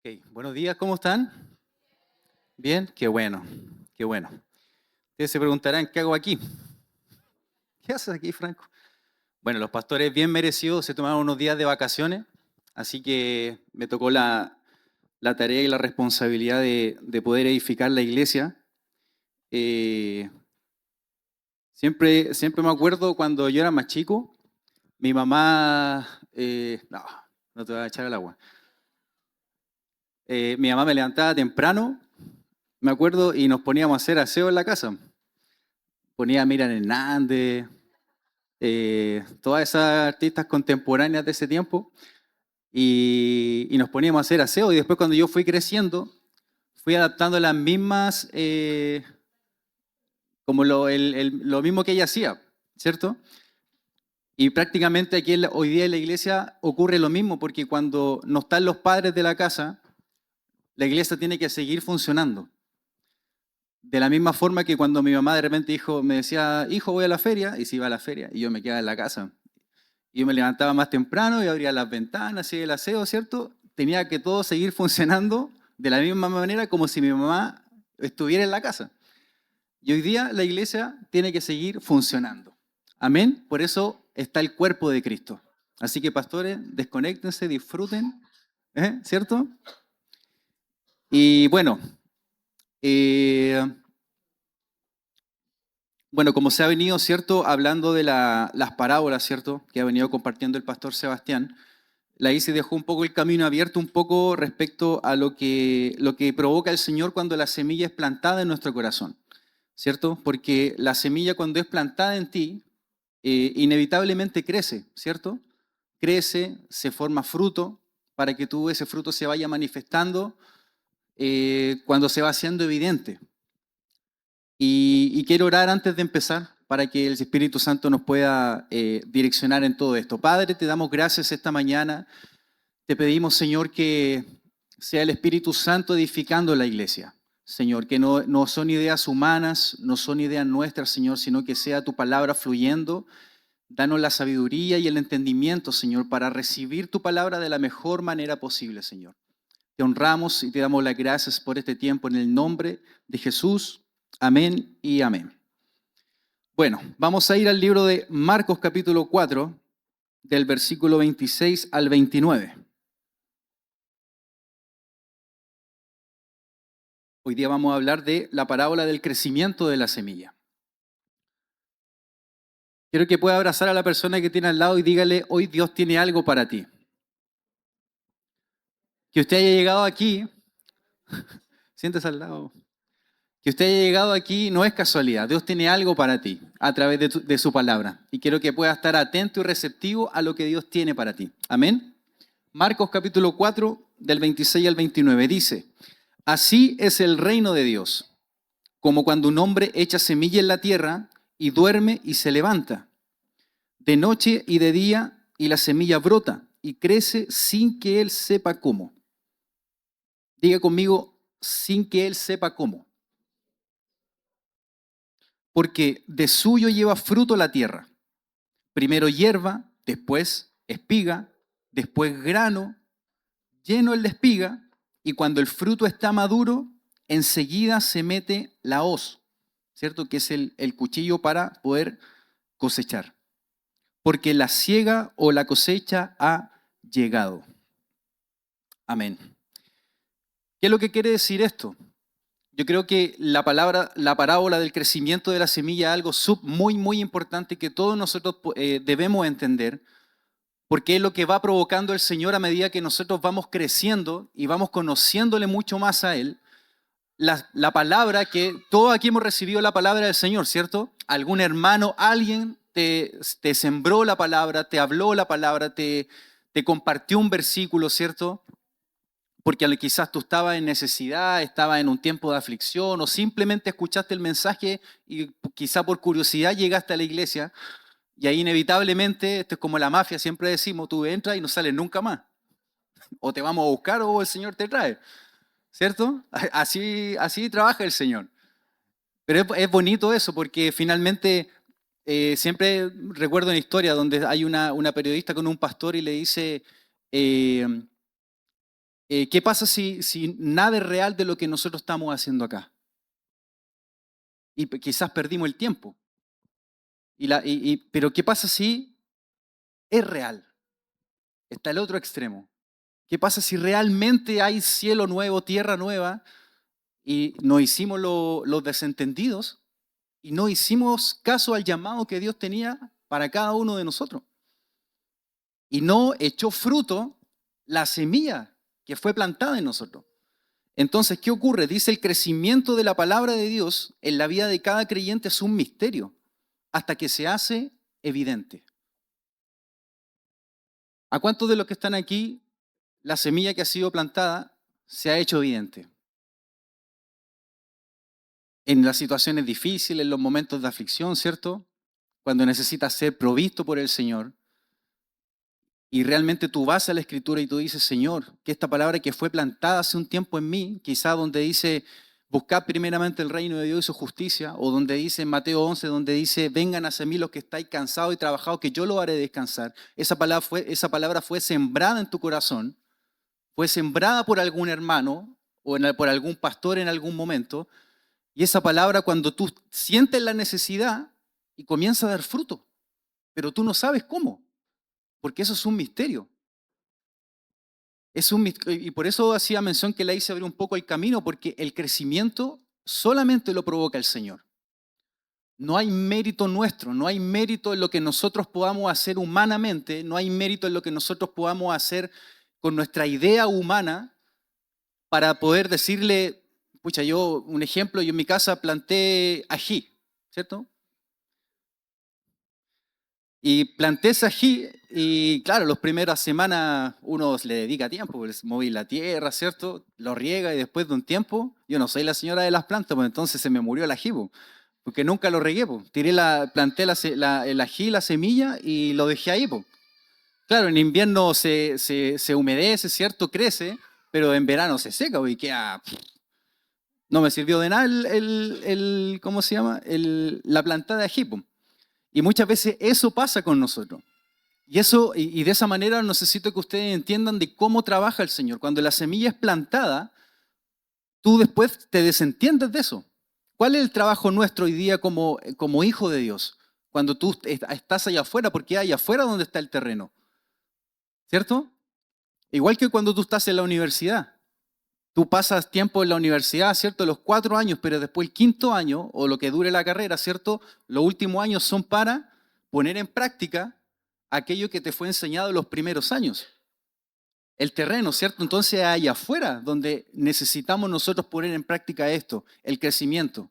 Ok, buenos días, ¿cómo están? Bien, qué bueno, qué bueno. Ustedes se preguntarán, ¿qué hago aquí? ¿Qué haces aquí, Franco? Bueno, los pastores bien merecidos se tomaron unos días de vacaciones, así que me tocó la tarea y la responsabilidad de poder edificar la iglesia. Eh, siempre me acuerdo cuando yo era más chico, mi mamá, no te voy a echar al agua. Mi mamá me levantaba temprano, me acuerdo, y nos poníamos a hacer aseo en la casa. Ponía a Miriam Hernández, todas esas artistas contemporáneas de ese tiempo, y nos poníamos a hacer aseo. Y después cuando yo fui creciendo, fui adaptando las mismas, como lo mismo que ella hacía, ¿cierto? Y prácticamente aquí hoy día en la iglesia ocurre lo mismo, porque cuando no están los padres de la casa, la iglesia tiene que seguir funcionando. De la misma forma que cuando mi mamá de repente me decía, hijo, voy a la feria, y se iba a la feria, y yo me quedaba en la casa. Yo me levantaba más temprano y abría las ventanas y el aseo, ¿cierto? Tenía que todo seguir funcionando de la misma manera como si mi mamá estuviera en la casa. Y hoy día la iglesia tiene que seguir funcionando. Amén. Por eso está el cuerpo de Cristo. Así que pastores, desconéctense, disfruten, ¿cierto? Y eh, bueno, como se ha venido, ¿cierto? Hablando de las parábolas, ¿cierto? Que ha venido compartiendo el pastor Sebastián. La ICI dejó un poco el camino abierto un poco respecto a lo que provoca el Señor cuando la semilla es plantada en nuestro corazón, ¿cierto? Porque la semilla cuando es plantada en ti, inevitablemente crece, ¿cierto? Crece, se forma fruto para que ese fruto se vaya manifestando cuando se va haciendo evidente. Y quiero orar antes de empezar para que el Espíritu Santo nos pueda direccionar en todo esto. Padre, te damos gracias esta mañana. Te pedimos, Señor, que sea el Espíritu Santo edificando la iglesia. Señor, que no son ideas humanas, no son ideas nuestras, Señor, sino que sea tu palabra fluyendo. Danos la sabiduría y el entendimiento, Señor, para recibir tu palabra de la mejor manera posible, Señor. Te honramos y te damos las gracias por este tiempo en el nombre de Jesús. Amén y amén. Bueno, vamos a ir al libro de Marcos capítulo 4, del versículo 26 al 29. Hoy día vamos a hablar de la parábola del crecimiento de la semilla. Quiero que pueda abrazar a la persona que tiene al lado y dígale, hoy Dios tiene algo para ti. Que usted haya llegado aquí, siéntese al lado, que usted haya llegado aquí no es casualidad, Dios tiene algo para ti a través de su palabra. Y quiero que pueda estar atento y receptivo a lo que Dios tiene para ti. Amén. Marcos capítulo 4, del 26 al 29, dice, así es el reino de Dios, como cuando un hombre echa semilla en la tierra y duerme y se levanta de noche y de día, y la semilla brota y crece sin que él sepa cómo. Diga conmigo, sin que él sepa cómo. Porque de suyo lleva fruto la tierra. Primero hierba, después espiga, después grano, lleno el de espiga, y cuando el fruto está maduro, enseguida se mete la hoz, ¿cierto? Que es el cuchillo para poder cosechar. Porque la siega o la cosecha ha llegado. Amén. ¿Qué es lo que quiere decir esto? Yo creo que la parábola del crecimiento de la semilla es algo muy importante que todos nosotros debemos entender, porque es lo que va provocando el Señor a medida que nosotros vamos creciendo y vamos conociéndole mucho más a Él. La palabra que todos aquí hemos recibido la palabra del Señor, ¿cierto? Algún hermano, alguien te sembró la palabra, te habló la palabra, te compartió un versículo, ¿cierto? Porque quizás tú estabas en necesidad, estabas en un tiempo de aflicción o simplemente escuchaste el mensaje y quizá por curiosidad llegaste a la iglesia y ahí inevitablemente, esto es como la mafia, siempre decimos, tú entras y no sales nunca más. O te vamos a buscar o el Señor te trae, ¿cierto? Así trabaja el Señor. Pero es bonito eso porque finalmente siempre recuerdo una historia donde hay una periodista con un pastor y le dice... ¿Qué pasa si nada es real de lo que nosotros estamos haciendo acá? Y quizás perdimos el tiempo. Pero ¿qué pasa si es real? Está el otro extremo. ¿Qué pasa si realmente hay cielo nuevo, tierra nueva, y nos hicimos los desentendidos y no hicimos caso al llamado que Dios tenía para cada uno de nosotros? Y no echó fruto la semilla que fue plantada en nosotros. Entonces, ¿qué ocurre? Dice, el crecimiento de la palabra de Dios en la vida de cada creyente es un misterio hasta que se hace evidente. ¿A cuántos de los que están aquí la semilla que ha sido plantada se ha hecho evidente? En las situaciones difíciles, en los momentos de aflicción, ¿cierto? Cuando necesitas ser provisto por el Señor. Y realmente tú vas a la Escritura y tú dices, Señor, que esta palabra que fue plantada hace un tiempo en mí, quizá donde dice, buscad primeramente el reino de Dios y su justicia, o donde dice en Mateo 11, donde dice, vengan hacia mí los que estáis cansados y trabajados, que yo lo haré descansar. Esa palabra fue sembrada en tu corazón, fue sembrada por algún hermano o por algún pastor en algún momento, y esa palabra cuando tú sientes la necesidad y comienza a dar fruto, pero tú no sabes cómo, porque eso es un misterio. Y por eso hacía mención que le hice abrir un poco el camino, porque el crecimiento solamente lo provoca el Señor. No hay mérito nuestro, no hay mérito en lo que nosotros podamos hacer humanamente, no hay mérito en lo que nosotros podamos hacer con nuestra idea humana para poder decirle, pucha, un ejemplo, yo en mi casa planté ají, ¿cierto? Y planté ese ají y claro, las primeras semanas uno le dedica tiempo, pues moví la tierra, ¿cierto? Lo riega y después de un tiempo, yo no soy la señora de las plantas, pues entonces se me murió el ají, pues, porque nunca lo regué, pues. Planté el ají, la semilla y lo dejé ahí, pues. Claro, en invierno se humedece, ¿cierto? Crece, pero en verano se seca, pues, y queda... No me sirvió de nada ¿cómo se llama? La planta de ají, pues. Y muchas veces eso pasa con nosotros. Y de esa manera necesito que ustedes entiendan de cómo trabaja el Señor. Cuando la semilla es plantada, tú después te desentiendes de eso. ¿Cuál es el trabajo nuestro hoy día como hijo de Dios? Cuando tú estás allá afuera, porque allá afuera donde está el terreno, ¿cierto? Igual que cuando tú estás en la universidad. Tú pasas tiempo en la universidad, ¿cierto? Los 4 años, pero después el quinto año, o lo que dure la carrera, ¿cierto? Los últimos años son para poner en práctica aquello que te fue enseñado en los primeros años. El terreno, ¿cierto? Entonces hay afuera donde necesitamos nosotros poner en práctica esto, el crecimiento.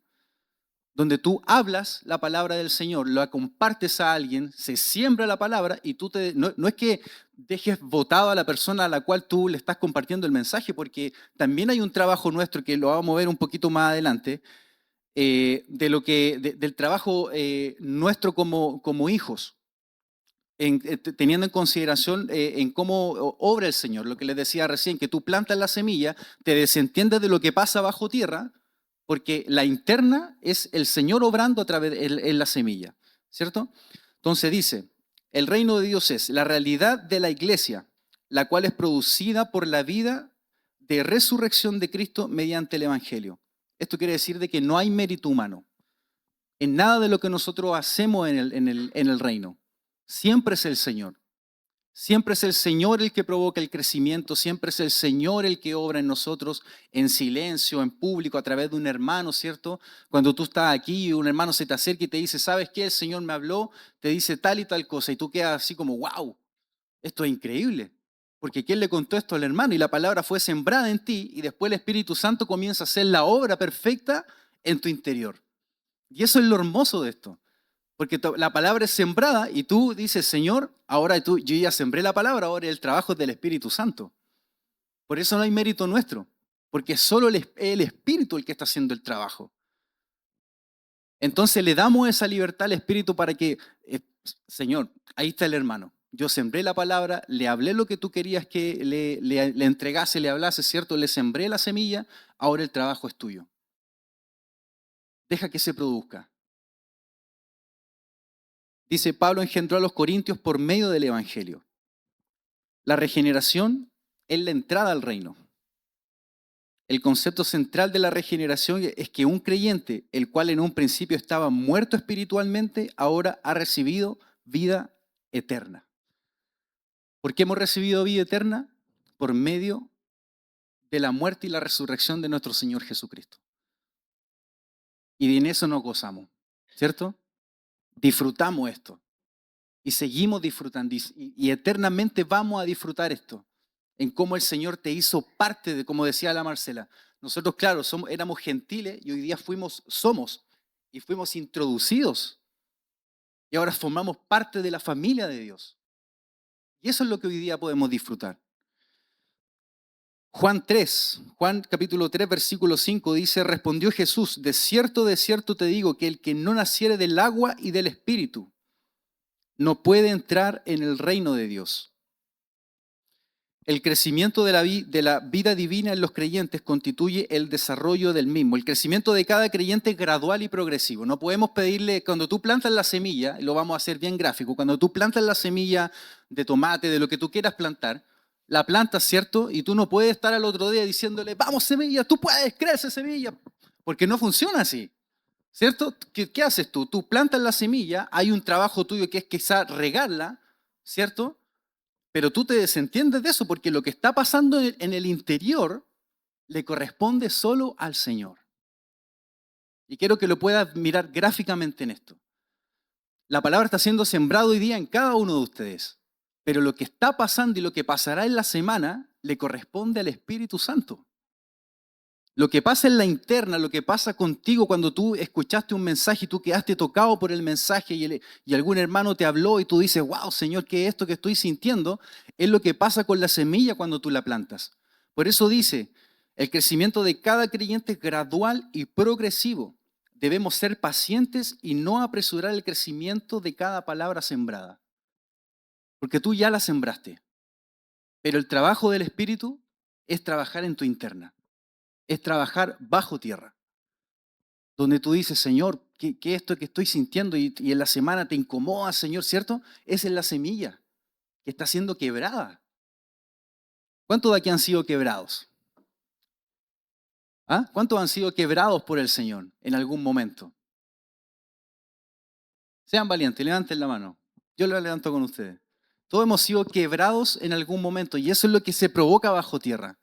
Donde tú hablas la palabra del Señor, la compartes a alguien, se siembra la palabra y no es que dejes votado a la persona a la cual tú le estás compartiendo el mensaje, porque también hay un trabajo nuestro que lo vamos a ver un poquito más adelante, del trabajo nuestro como hijos, teniendo en consideración en cómo obra el Señor. Lo que les decía recién, que tú plantas la semilla, te desentiendes de lo que pasa bajo tierra, porque la interna es el Señor obrando a través en la semilla, ¿cierto? Entonces dice, el reino de Dios es la realidad de la iglesia, la cual es producida por la vida de resurrección de Cristo mediante el Evangelio. Esto quiere decir de que no hay mérito humano en nada de lo que nosotros hacemos en el reino. Siempre es el Señor. Siempre es el Señor el que provoca el crecimiento, siempre es el Señor el que obra en nosotros en silencio, en público, a través de un hermano, ¿cierto? Cuando tú estás aquí y un hermano se te acerca y te dice, ¿sabes qué? El Señor me habló, te dice tal y tal cosa, y tú quedas así como, wow, esto es increíble. Porque ¿quién le contó esto al hermano? Y la palabra fue sembrada en ti y después el Espíritu Santo comienza a hacer la obra perfecta en tu interior. Y eso es lo hermoso de esto. Porque la palabra es sembrada y tú dices, Señor, yo ya sembré la palabra, ahora el trabajo es del Espíritu Santo. Por eso no hay mérito nuestro, porque es solo el Espíritu el que está haciendo el trabajo. Entonces le damos esa libertad al Espíritu para que, Señor, ahí está el hermano. Yo sembré la palabra, le hablé lo que tú querías que le entregase, le hablase, ¿cierto? Le sembré la semilla, ahora el trabajo es tuyo. Deja que se produzca. Dice, Pablo engendró a los corintios por medio del Evangelio. La regeneración es la entrada al reino. El concepto central de la regeneración es que un creyente, el cual en un principio estaba muerto espiritualmente, ahora ha recibido vida eterna. ¿Por qué hemos recibido vida eterna? Por medio de la muerte y la resurrección de nuestro Señor Jesucristo. Y en eso nos gozamos, ¿cierto? Disfrutamos esto y seguimos disfrutando y eternamente vamos a disfrutar esto, en cómo el Señor te hizo parte de, como decía la Marcela, nosotros, claro, éramos gentiles y hoy día somos y fuimos introducidos y ahora formamos parte de la familia de Dios. Y eso es lo que hoy día podemos disfrutar. Juan capítulo 3, versículo 5 dice, respondió Jesús, de cierto te digo que el que no naciere del agua y del Espíritu no puede entrar en el reino de Dios. El crecimiento de la vida divina en los creyentes constituye el desarrollo del mismo. El crecimiento de cada creyente es gradual y progresivo. No podemos pedirle, cuando tú plantas la semilla, lo vamos a hacer bien gráfico, cuando tú plantas la semilla de tomate, de lo que tú quieras plantar, la plantas, ¿cierto? Y tú no puedes estar al otro día diciéndole, vamos semilla, tú puedes, crece semilla, porque no funciona así, ¿cierto? ¿Qué haces tú? Tú plantas la semilla, hay un trabajo tuyo que es quizá regarla, ¿cierto? Pero tú te desentiendes de eso porque lo que está pasando en el interior le corresponde solo al Señor. Y quiero que lo puedas mirar gráficamente en esto. La palabra está siendo sembrada hoy día en cada uno de ustedes, pero lo que está pasando y lo que pasará en la semana le corresponde al Espíritu Santo. Lo que pasa en la interna, lo que pasa contigo cuando tú escuchaste un mensaje y tú quedaste tocado por el mensaje y algún hermano te habló y tú dices, wow, Señor, ¿qué es esto que estoy sintiendo? Es lo que pasa con la semilla cuando tú la plantas. Por eso dice, el crecimiento de cada creyente es gradual y progresivo. Debemos ser pacientes y no apresurar el crecimiento de cada palabra sembrada. Porque tú ya la sembraste. Pero el trabajo del Espíritu es trabajar en tu interna. Es trabajar bajo tierra, donde tú dices, Señor, ¿qué es esto que estoy sintiendo? Y en la semana te incomoda, Señor, ¿cierto? Esa es la semilla que está siendo quebrada. ¿Cuántos de aquí han sido quebrados? ¿Ah? ¿Cuántos han sido quebrados por el Señor en algún momento? Sean valientes, levanten la mano. Yo la levanto con ustedes. Todos hemos sido quebrados en algún momento y eso es lo que se provoca bajo tierra.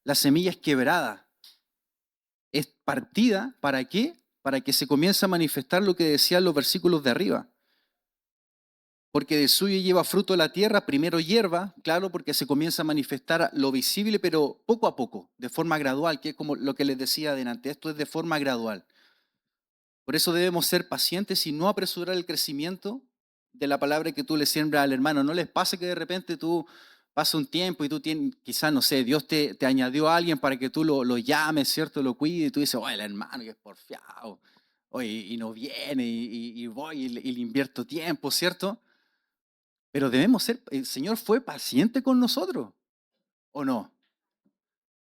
La semilla es quebrada. Es partida, ¿para qué? Para que se comience a manifestar lo que decían los versículos de arriba. Porque de suyo lleva fruto la tierra, primero hierba, claro, porque se comienza a manifestar lo visible, pero poco a poco, de forma gradual, que es como lo que les decía adelante, esto es de forma gradual. Por eso debemos ser pacientes y no apresurar el crecimiento de la palabra que tú le siembras al hermano. No les pase que de repente tú pasa un tiempo y tú tienes, quizás, no sé, Dios te añadió a alguien para que tú lo llames, ¿cierto? Lo cuides y tú dices, oye, el hermano que es porfiado, oye, y no viene y voy y le invierto tiempo, ¿cierto? Pero debemos ser, el Señor fue paciente con nosotros, ¿o no?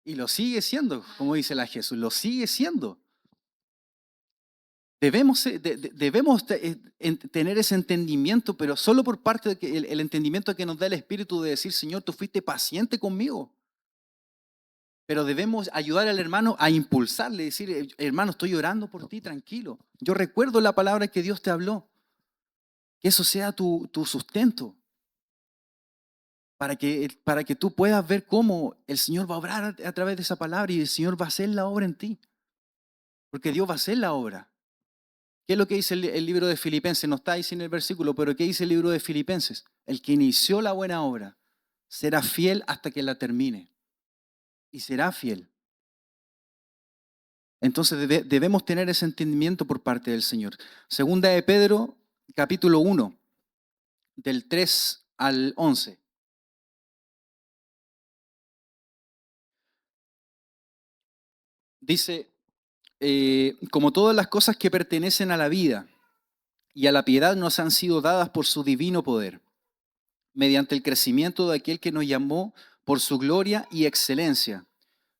Y lo sigue siendo, como dice la Jesús, lo sigue siendo. Debemos tener ese entendimiento, pero solo por parte del entendimiento que nos da el Espíritu de decir, Señor, tú fuiste paciente conmigo. Pero debemos ayudar al hermano a impulsarle, decir, hermano, estoy orando por ti, tranquilo. Yo recuerdo la palabra que Dios te habló. Que eso sea tu sustento. Para que tú puedas ver cómo el Señor va a obrar a través de esa palabra y el Señor va a hacer la obra en ti. Porque Dios va a hacer la obra. ¿Qué es lo que dice el libro de Filipenses? No está ahí sin el versículo, pero ¿qué dice el libro de Filipenses? El que inició la buena obra será fiel hasta que la termine. Y será fiel. Entonces debemos tener ese entendimiento por parte del Señor. Segunda de Pedro, capítulo 1, del 3 al 11. Dice, como todas las cosas que pertenecen a la vida y a la piedad nos han sido dadas por su divino poder, mediante el crecimiento de aquel que nos llamó por su gloria y excelencia,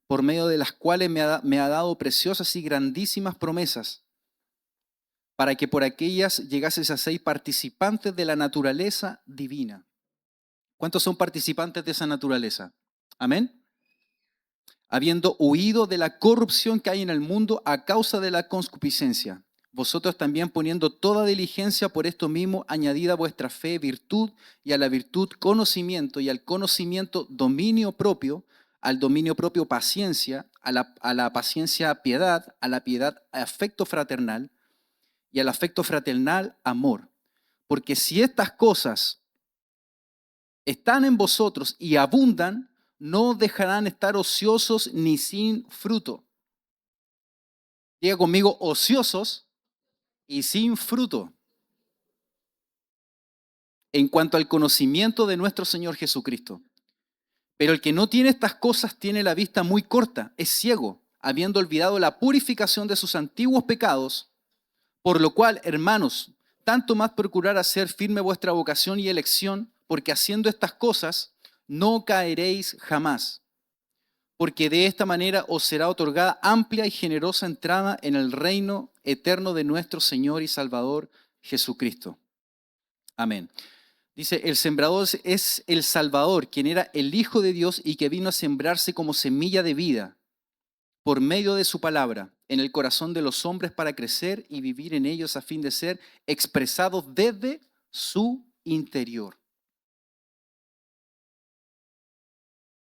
por medio de las cuales me ha dado preciosas y grandísimas promesas, para que por aquellas llegases a ser participantes de la naturaleza divina. ¿Cuántos son participantes de esa naturaleza? Amén. habiendo huido de la corrupción que hay en el mundo a causa de la concupiscencia. Vosotros también poniendo toda diligencia por esto mismo, añadida a vuestra fe virtud, y a la virtud conocimiento, y al conocimiento dominio propio, al dominio propio paciencia, a la paciencia piedad, a la piedad afecto fraternal, y al afecto fraternal amor. Porque si estas cosas están en vosotros y abundan, no dejarán estar ociosos ni sin fruto. Diga conmigo, ociosos y sin fruto. En cuanto al conocimiento de nuestro Señor Jesucristo. Pero el que no tiene estas cosas tiene la vista muy corta, es ciego, habiendo olvidado la purificación de sus antiguos pecados, por lo cual, hermanos, tanto más procurar hacer firme vuestra vocación y elección, porque haciendo estas cosas no caeréis jamás. Porque de esta manera os será otorgada amplia y generosa entrada en el reino eterno de nuestro Señor y Salvador Jesucristo. Amén. Dice, el sembrador es el Salvador, quien era el Hijo de Dios y que vino a sembrarse como semilla de vida por medio de su palabra en el corazón de los hombres para crecer y vivir en ellos a fin de ser expresados desde su interior.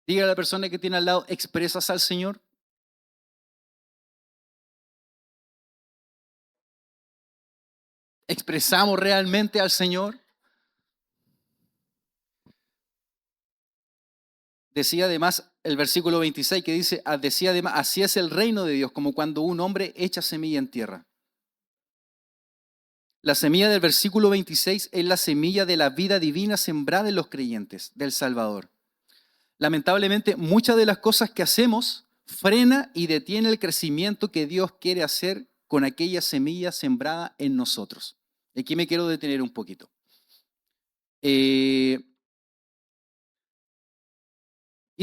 Diga a la persona que tiene al lado, ¿expresas al Señor? ¿Expresamos realmente al Señor? Decía además el versículo 26 que dice, decía además, así es el reino de Dios, como cuando un hombre echa semilla en tierra. La semilla del versículo 26 es la semilla de la vida divina sembrada en los creyentes del Salvador. Lamentablemente, muchas de las cosas que hacemos frena y detiene el crecimiento que Dios quiere hacer con aquella semilla sembrada en nosotros. Aquí me quiero detener un poquito. Y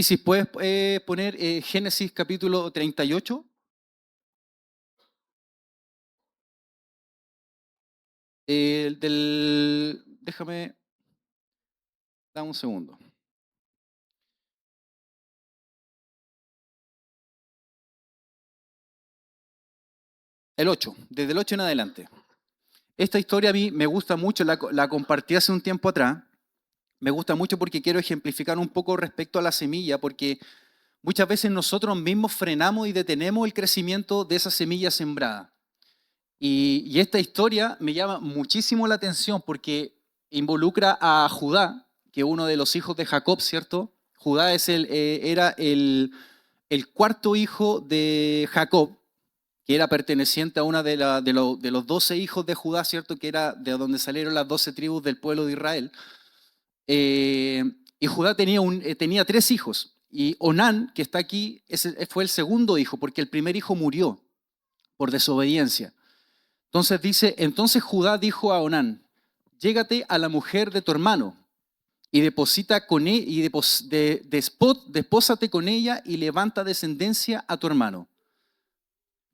si puedes poner Génesis capítulo 38. Déjame, dame un segundo. El 8, desde el 8 en adelante. Esta historia a mí me gusta mucho, la compartí hace un tiempo atrás. Me gusta mucho porque quiero ejemplificar un poco respecto a la semilla, porque muchas veces nosotros mismos frenamos y detenemos el crecimiento de esa semilla sembrada. Y esta historia me llama muchísimo la atención porque involucra a Judá, que es uno de los hijos de Jacob, ¿cierto? Judá era el cuarto hijo de Jacob, que era perteneciente a una de los 12 hijos de Judá, ¿cierto? Que era de donde salieron las 12 tribus del pueblo de Israel. Y Judá tenía 3 hijos. Y Onán, que está aquí, ese fue el segundo hijo, porque el primer hijo murió por desobediencia. Entonces Judá dijo a Onán, llégate a la mujer de tu hermano y despósate con ella y levanta descendencia a tu hermano.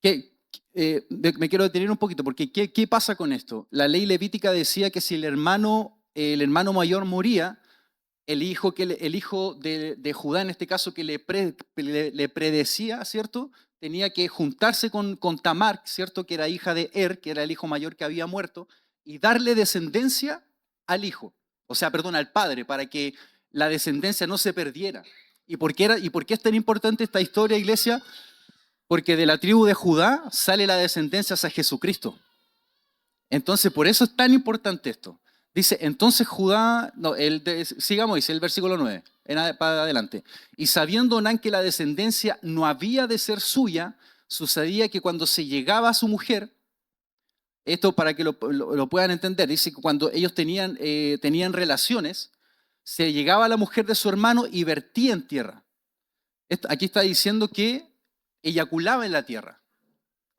Me quiero detener un poquito, porque ¿qué pasa con esto? La ley levítica decía que si el hermano mayor moría, el hijo de Judá, en este caso, que le predecía, ¿cierto? Tenía que juntarse con Tamar, ¿cierto? Que era hija de que era el hijo mayor que había muerto, y darle descendencia al hijo, al padre, para que la descendencia no se perdiera. ¿Y por qué es tan importante esta historia, iglesia? Porque de la tribu de Judá sale la descendencia hacia Jesucristo. Entonces, por eso es tan importante esto. Dice, entonces Judá, sigamos, dice el versículo 9, para adelante. Y sabiendo Onán que la descendencia no había de ser suya, sucedía que cuando se llegaba a su mujer, esto para que lo puedan entender, dice que cuando ellos tenían relaciones, se llegaba a la mujer de su hermano y vertía en tierra. Aquí está diciendo que eyaculaba en la tierra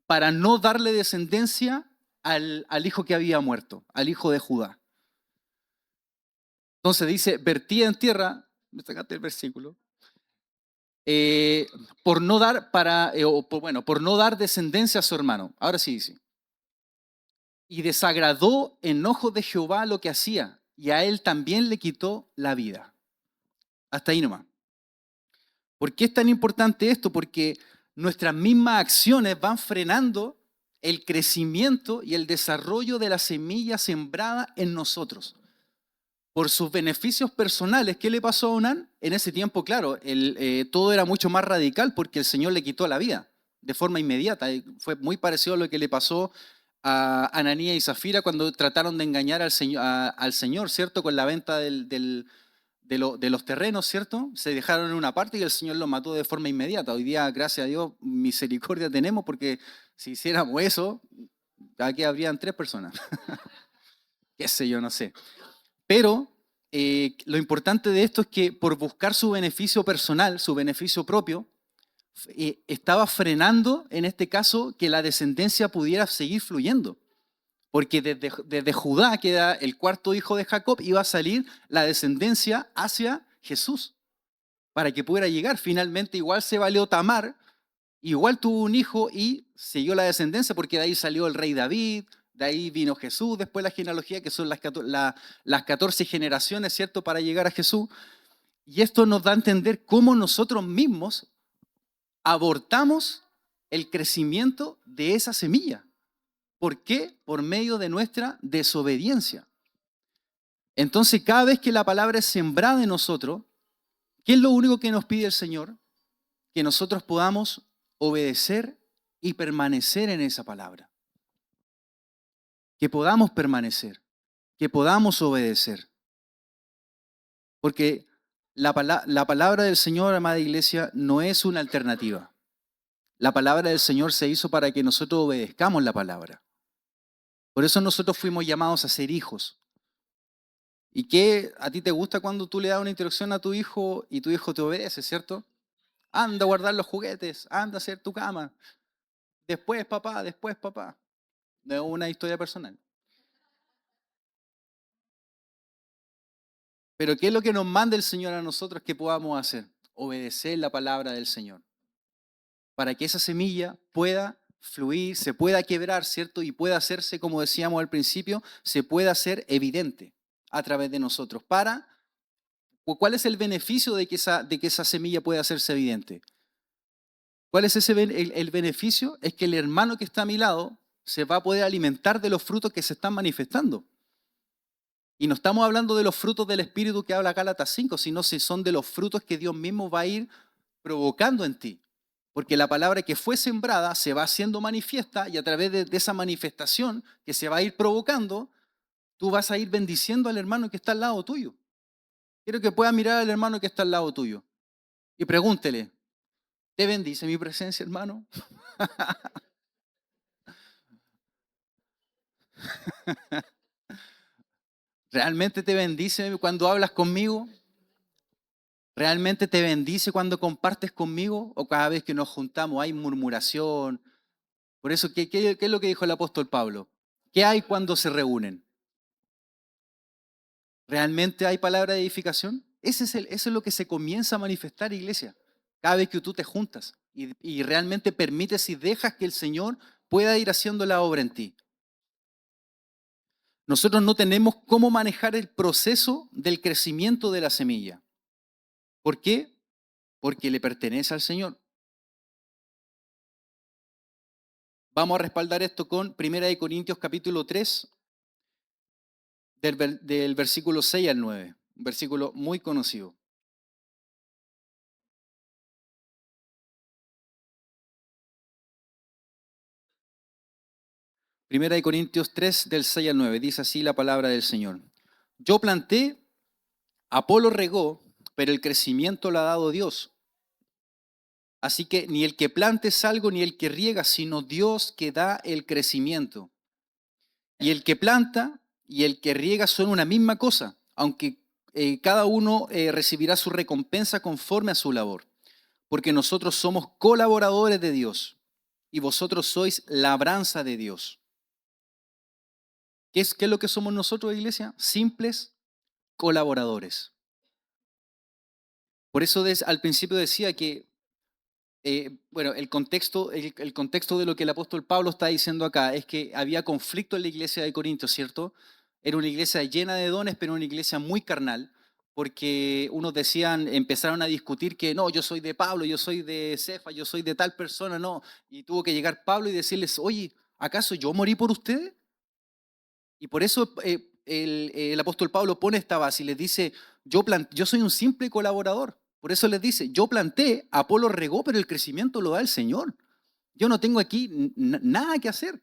para no darle descendencia al hijo que había muerto, al hijo de Judá. Entonces dice, vertía en tierra, me sacaste el versículo, por no dar descendencia a su hermano. Ahora sí dice. Y desagradó en ojos de Jehová lo que hacía, y a él también le quitó la vida. Hasta ahí nomás. ¿Por qué es tan importante esto? Porque nuestras mismas acciones van frenando el crecimiento y el desarrollo de la semilla sembrada en nosotros. Por sus beneficios personales, ¿qué le pasó a Onán? En ese tiempo, claro, todo era mucho más radical porque el Señor le quitó la vida de forma inmediata. Y fue muy parecido a lo que le pasó a Ananías y Zafira cuando trataron de engañar al Señor, ¿cierto? Con la venta de los terrenos, ¿cierto? Se dejaron en una parte y el Señor los mató de forma inmediata. Hoy día, gracias a Dios, misericordia tenemos porque si hiciéramos eso, aquí habrían 3 personas. Qué sé yo, no sé. Pero lo importante de esto es que por buscar su beneficio personal, su beneficio propio, estaba frenando, en este caso, que la descendencia pudiera seguir fluyendo. Porque desde Judá, que era el cuarto hijo de Jacob, iba a salir la descendencia hacia Jesús, para que pudiera llegar. Finalmente igual se valió Tamar, igual tuvo un hijo y siguió la descendencia, porque de ahí salió el rey David, de ahí vino Jesús, después la genealogía, que son las 14 generaciones, ¿cierto?, para llegar a Jesús. Y esto nos da a entender cómo nosotros mismos abortamos el crecimiento de esa semilla. ¿Por qué? Por medio de nuestra desobediencia. Entonces, cada vez que la palabra es sembrada en nosotros, ¿qué es lo único que nos pide el Señor? Que nosotros podamos obedecer y permanecer en esa palabra. Que podamos permanecer, que podamos obedecer. Porque la palabra del Señor, amada iglesia, no es una alternativa. La palabra del Señor se hizo para que nosotros obedezcamos la palabra. Por eso nosotros fuimos llamados a ser hijos. ¿Y qué a ti te gusta cuando tú le das una instrucción a tu hijo y tu hijo te obedece, cierto? Anda a guardar los juguetes, anda a hacer tu cama. Después, papá, después, papá. No es una historia personal. Pero ¿qué es lo que nos manda el Señor a nosotros que podamos hacer? Obedecer la palabra del Señor. Para que esa semilla pueda fluir, se pueda quebrar, ¿cierto? Y pueda hacerse, como decíamos al principio, se pueda hacer evidente a través de nosotros. ¿Cuál es el beneficio de que esa semilla pueda hacerse evidente? ¿Cuál es el beneficio? Es que el hermano que está a mi lado se va a poder alimentar de los frutos que se están manifestando. Y no estamos hablando de los frutos del Espíritu que habla Gálatas 5, sino si son de los frutos que Dios mismo va a ir provocando en ti. Porque la palabra que fue sembrada se va haciendo manifiesta y a través de esa manifestación que se va a ir provocando, tú vas a ir bendiciendo al hermano que está al lado tuyo. Quiero que puedas mirar al hermano que está al lado tuyo y pregúntele, ¿te bendice mi presencia, hermano? ¿Realmente te bendice cuando hablas conmigo? ¿Realmente te bendice cuando compartes conmigo? ¿O cada vez que nos juntamos hay murmuración? Por eso, ¿qué es lo que dijo el apóstol Pablo? ¿Qué hay cuando se reúnen? ¿Realmente hay palabra de edificación? Eso es lo que se comienza a manifestar, iglesia. Cada vez que tú te juntas y realmente permites y dejas que el Señor pueda ir haciendo la obra en ti. Nosotros no tenemos cómo manejar el proceso del crecimiento de la semilla. ¿Por qué? Porque le pertenece al Señor. Vamos a respaldar esto con 1 Corintios capítulo 3, del versículo 6 al 9, un versículo muy conocido. 1 Corintios 3, del 6 al 9, dice así la palabra del Señor. Yo planté, Apolo regó, pero el crecimiento lo ha dado Dios. Así que ni el que plante es algo, ni el que riega, sino Dios que da el crecimiento. Y el que planta y el que riega son una misma cosa, aunque cada uno recibirá su recompensa conforme a su labor. Porque nosotros somos colaboradores de Dios y vosotros sois labranza de Dios. ¿Qué es lo que somos nosotros, iglesia? Simples colaboradores. Por eso al principio decía que, el contexto de lo que el apóstol Pablo está diciendo acá es que había conflicto en la iglesia de Corinto, ¿cierto? Era una iglesia llena de dones, pero una iglesia muy carnal, porque unos decían, empezaron a discutir que no, yo soy de Pablo, yo soy de Cefa, yo soy de tal persona, no. Y tuvo que llegar Pablo y decirles, oye, ¿acaso yo morí por ustedes? Y por eso el apóstol Pablo pone esta base y les dice, yo soy un simple colaborador. Por eso les dice, yo planté, Apolo regó, pero el crecimiento lo da el Señor. Yo no tengo aquí nada que hacer.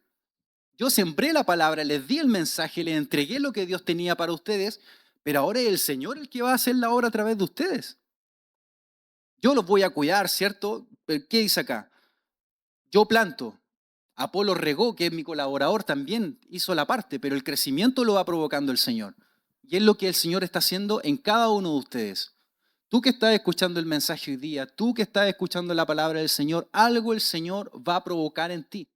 Yo sembré la palabra, les di el mensaje, les entregué lo que Dios tenía para ustedes, pero ahora es el Señor el que va a hacer la obra a través de ustedes. Yo los voy a cuidar, ¿cierto? ¿Pero qué dice acá? Yo planto, Apolo regó, que es mi colaborador, también hizo la parte, pero el crecimiento lo va provocando el Señor. Y es lo que el Señor está haciendo en cada uno de ustedes. Tú que estás escuchando el mensaje hoy día, tú que estás escuchando la palabra del Señor, algo el Señor va a provocar en ti.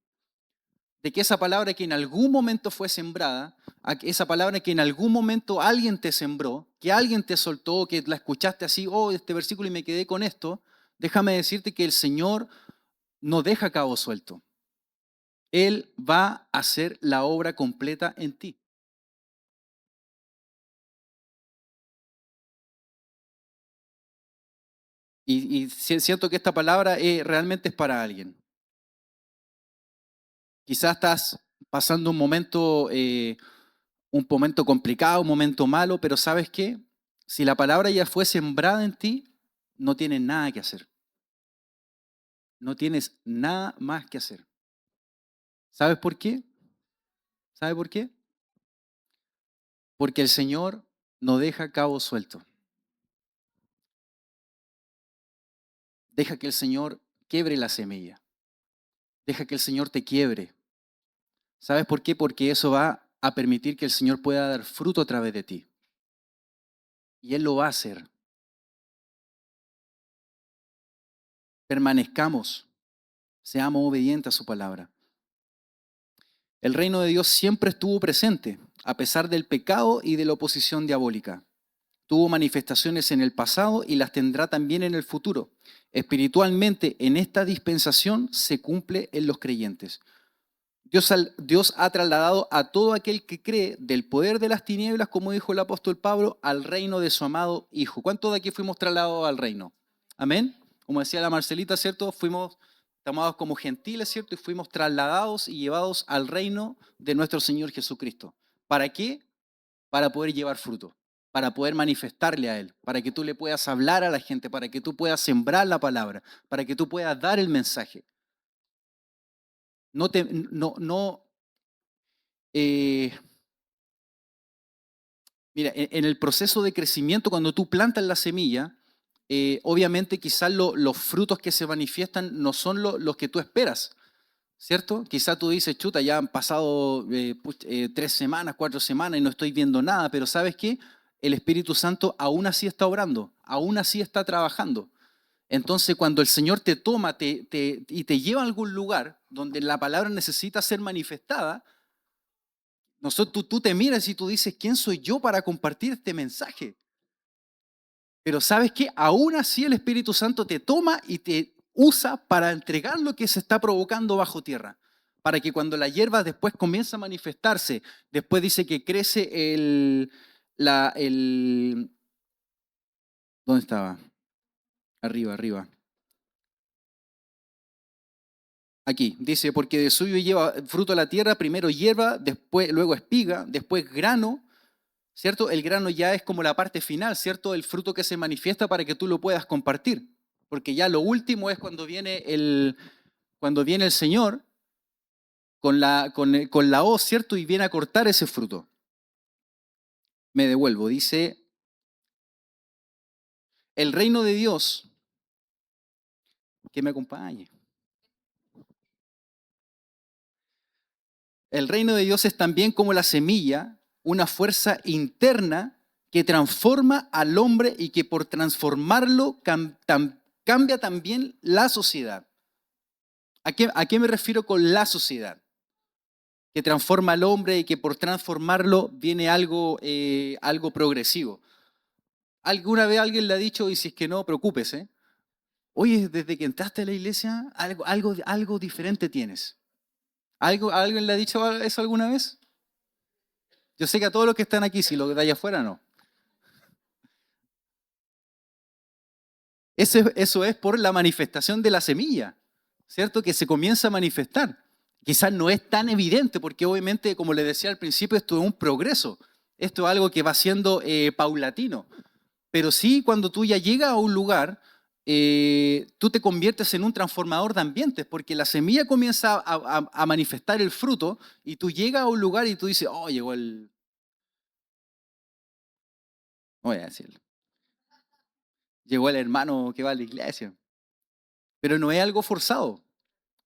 De que esa palabra que en algún momento fue sembrada, esa palabra que en algún momento alguien te sembró, que alguien te soltó, que la escuchaste así, oh, este versículo y me quedé con esto, déjame decirte que el Señor no deja cabo suelto. Él va a hacer la obra completa en ti. Y siento que esta palabra realmente es para alguien. Quizás estás pasando un momento complicado, un momento malo, pero ¿sabes qué? Si la palabra ya fue sembrada en ti, no tienes nada que hacer. No tienes nada más que hacer. ¿Sabes por qué? ¿Sabe por qué? Porque el Señor no deja cabo suelto. Deja que el Señor quiebre la semilla. Deja que el Señor te quiebre. ¿Sabes por qué? Porque eso va a permitir que el Señor pueda dar fruto a través de ti. Y Él lo va a hacer. Permanezcamos, seamos obedientes a su palabra. El reino de Dios siempre estuvo presente, a pesar del pecado y de la oposición diabólica. Tuvo manifestaciones en el pasado y las tendrá también en el futuro. Espiritualmente, en esta dispensación se cumple en los creyentes. Dios ha trasladado a todo aquel que cree del poder de las tinieblas, como dijo el apóstol Pablo, al reino de su amado Hijo. ¿Cuántos de aquí fuimos trasladados al reino? Amén. Como decía la Marcelita, ¿cierto? Fuimos tomados como gentiles, ¿cierto? Y fuimos trasladados y llevados al reino de nuestro Señor Jesucristo. ¿Para qué? Para poder llevar fruto, para poder manifestarle a Él, para que tú le puedas hablar a la gente, para que tú puedas sembrar la palabra, para que tú puedas dar el mensaje. No te, no, eh, Mira, en el proceso de crecimiento, cuando tú plantas la semilla, obviamente quizás los frutos que se manifiestan no son los que tú esperas, ¿cierto? Quizás tú dices, chuta, ya han pasado 3 semanas, 4 semanas y no estoy viendo nada, pero ¿sabes qué? El Espíritu Santo aún así está obrando, aún así está trabajando. Entonces, cuando el Señor te toma y te lleva a algún lugar donde la palabra necesita ser manifestada, tú te miras y tú dices, ¿quién soy yo para compartir este mensaje? Pero ¿sabes qué? Aún así el Espíritu Santo te toma y te usa para entregar lo que se está provocando bajo tierra. Para que cuando la hierba después comienza a manifestarse, después dice que crece ¿dónde estaba? Arriba, arriba. Aquí, dice, porque de suyo lleva fruto a la tierra, primero hierba, después, luego espiga, después grano, ¿cierto? El grano ya es como la parte final, ¿cierto? El fruto que se manifiesta para que tú lo puedas compartir. Porque ya lo último es cuando viene el Señor con la hoz, ¿cierto? Y viene a cortar ese fruto. Me devuelvo, dice, el reino de Dios, que me acompañe. El reino de Dios es también como la semilla, una fuerza interna que transforma al hombre y que por transformarlo cambia también la sociedad. ¿A qué me refiero con la sociedad? Que transforma al hombre y que por transformarlo viene algo progresivo. ¿Alguna vez alguien le ha dicho, y si es que no, preocúpese? Oye, desde que entraste a la iglesia, algo diferente tienes. ¿Alguien le ha dicho eso alguna vez? Yo sé que a todos los que están aquí, si lo de allá afuera no. Eso es por la manifestación de la semilla, ¿cierto? Que se comienza a manifestar. Quizás no es tan evidente porque obviamente, como les decía al principio, esto es un progreso. Esto es algo que va siendo paulatino. Pero sí, cuando tú ya llegas a un lugar, tú te conviertes en un transformador de ambientes, porque la semilla comienza a manifestar el fruto y tú llegas a un lugar y tú dices, oh, llegó el... No voy a decirlo. Llegó el hermano que va a la iglesia. Pero no es algo forzado.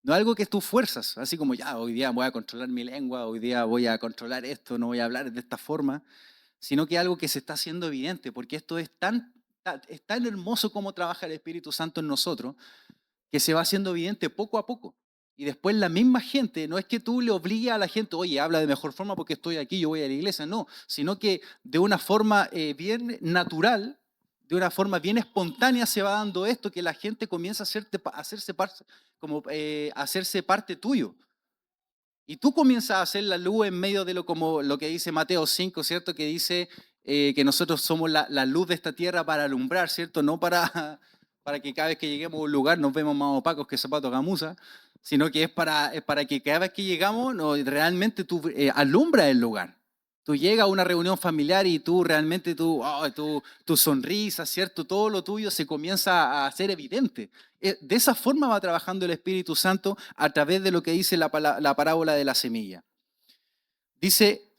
No es algo que tú fuerzas, así como ya, hoy día voy a controlar mi lengua, hoy día voy a controlar esto, no voy a hablar de esta forma, sino que es algo que se está haciendo evidente, porque esto es tan hermoso como trabaja el Espíritu Santo en nosotros, que se va haciendo evidente poco a poco. Y después la misma gente, no es que tú le obligues a la gente, oye, habla de mejor forma porque estoy aquí, yo voy a la iglesia, no, sino que de una forma bien natural, de una forma bien espontánea se va dando esto, que la gente comienza a hacerse parte tuyo. Y tú comienzas a hacer la luz en medio de como lo que dice Mateo 5, ¿cierto? Que dice que nosotros somos la luz de esta tierra para alumbrar, ¿cierto? No para, para que cada vez que lleguemos a un lugar nos vemos más opacos que zapatos gamuza, sino que es para que cada vez que llegamos no, realmente tú alumbras el lugar. Tú llegas a una reunión familiar y tú realmente tu sonrisa, ¿cierto? Todo lo tuyo se comienza a hacer evidente. De esa forma va trabajando el Espíritu Santo a través de lo que dice la parábola de la semilla. Dice,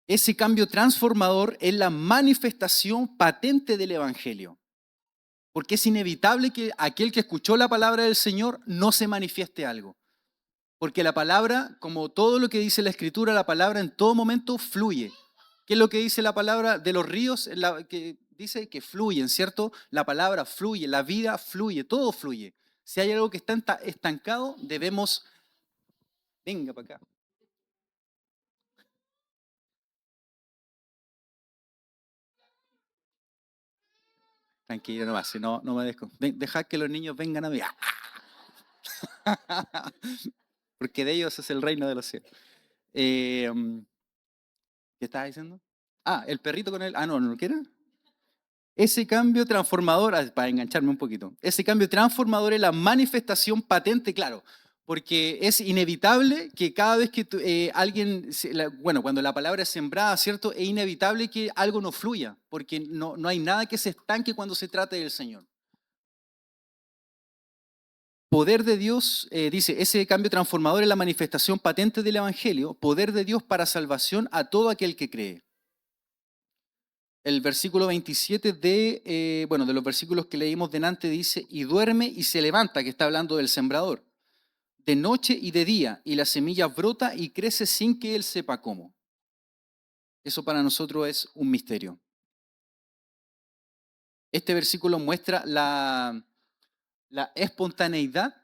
ese cambio transformador es la manifestación patente del Evangelio. Porque es inevitable que aquel que escuchó la palabra del Señor no se manifieste algo. Porque la palabra, como todo lo que dice la Escritura, la palabra en todo momento fluye. ¿Qué es lo que dice la palabra de los ríos? Que dice que fluyen, ¿cierto? La palabra fluye, la vida fluye, todo fluye. Si hay algo que está estancado, debemos... Venga para acá. Tranquilo nomás, si no, no me dejo. Dejad que los niños vengan a mí. Porque de ellos es el reino de los cielos. ¿Qué estabas diciendo? Ah, el perrito con él. Ah, no, ¿no quiere? Ese cambio transformador, para engancharme un poquito, ese cambio transformador es la manifestación patente, claro, porque es inevitable que cada vez que alguien, bueno, cuando la palabra es sembrada, ¿cierto? Es inevitable que algo no fluya, porque no hay nada que se estanque cuando se trate del Señor. Poder de Dios, dice, ese cambio transformador es la manifestación patente del Evangelio, poder de Dios para salvación a todo aquel que cree. El versículo 27 de los versículos que leímos delante dice, y duerme y se levanta, que está hablando del sembrador, de noche y de día, y la semilla brota y crece sin que él sepa cómo. Eso para nosotros es un misterio. Este versículo muestra la espontaneidad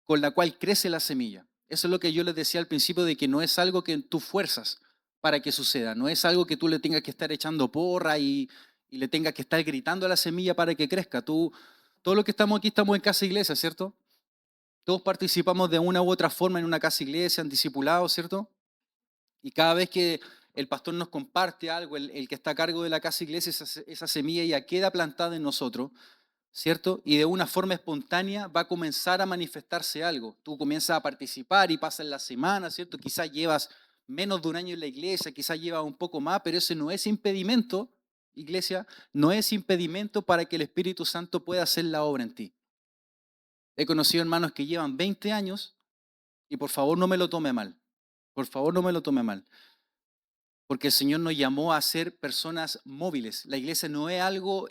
con la cual crece la semilla. Eso es lo que yo les decía al principio de que no es algo que tú fuerzas para que suceda, no es algo que tú le tengas que estar echando porra y le tengas que estar gritando a la semilla para que crezca. Todos los que estamos aquí estamos en casa iglesia, ¿cierto? Todos participamos de una u otra forma en una casa iglesia, en discipulado, ¿cierto? Y cada vez que el pastor nos comparte algo, el que está a cargo de la casa iglesia, esa semilla ya queda plantada en nosotros, ¿cierto? Y de una forma espontánea va a comenzar a manifestarse algo. Tú comienzas a participar y pasan las semanas, ¿cierto? Quizás llevas menos de un año en la iglesia, quizás llevas un poco más, pero ese no es impedimento, iglesia, no es impedimento para que el Espíritu Santo pueda hacer la obra en ti. He conocido hermanos que llevan 20 años y por favor no me lo tome mal, por favor no me lo tome mal. Porque el Señor nos llamó a ser personas móviles. La iglesia no es algo,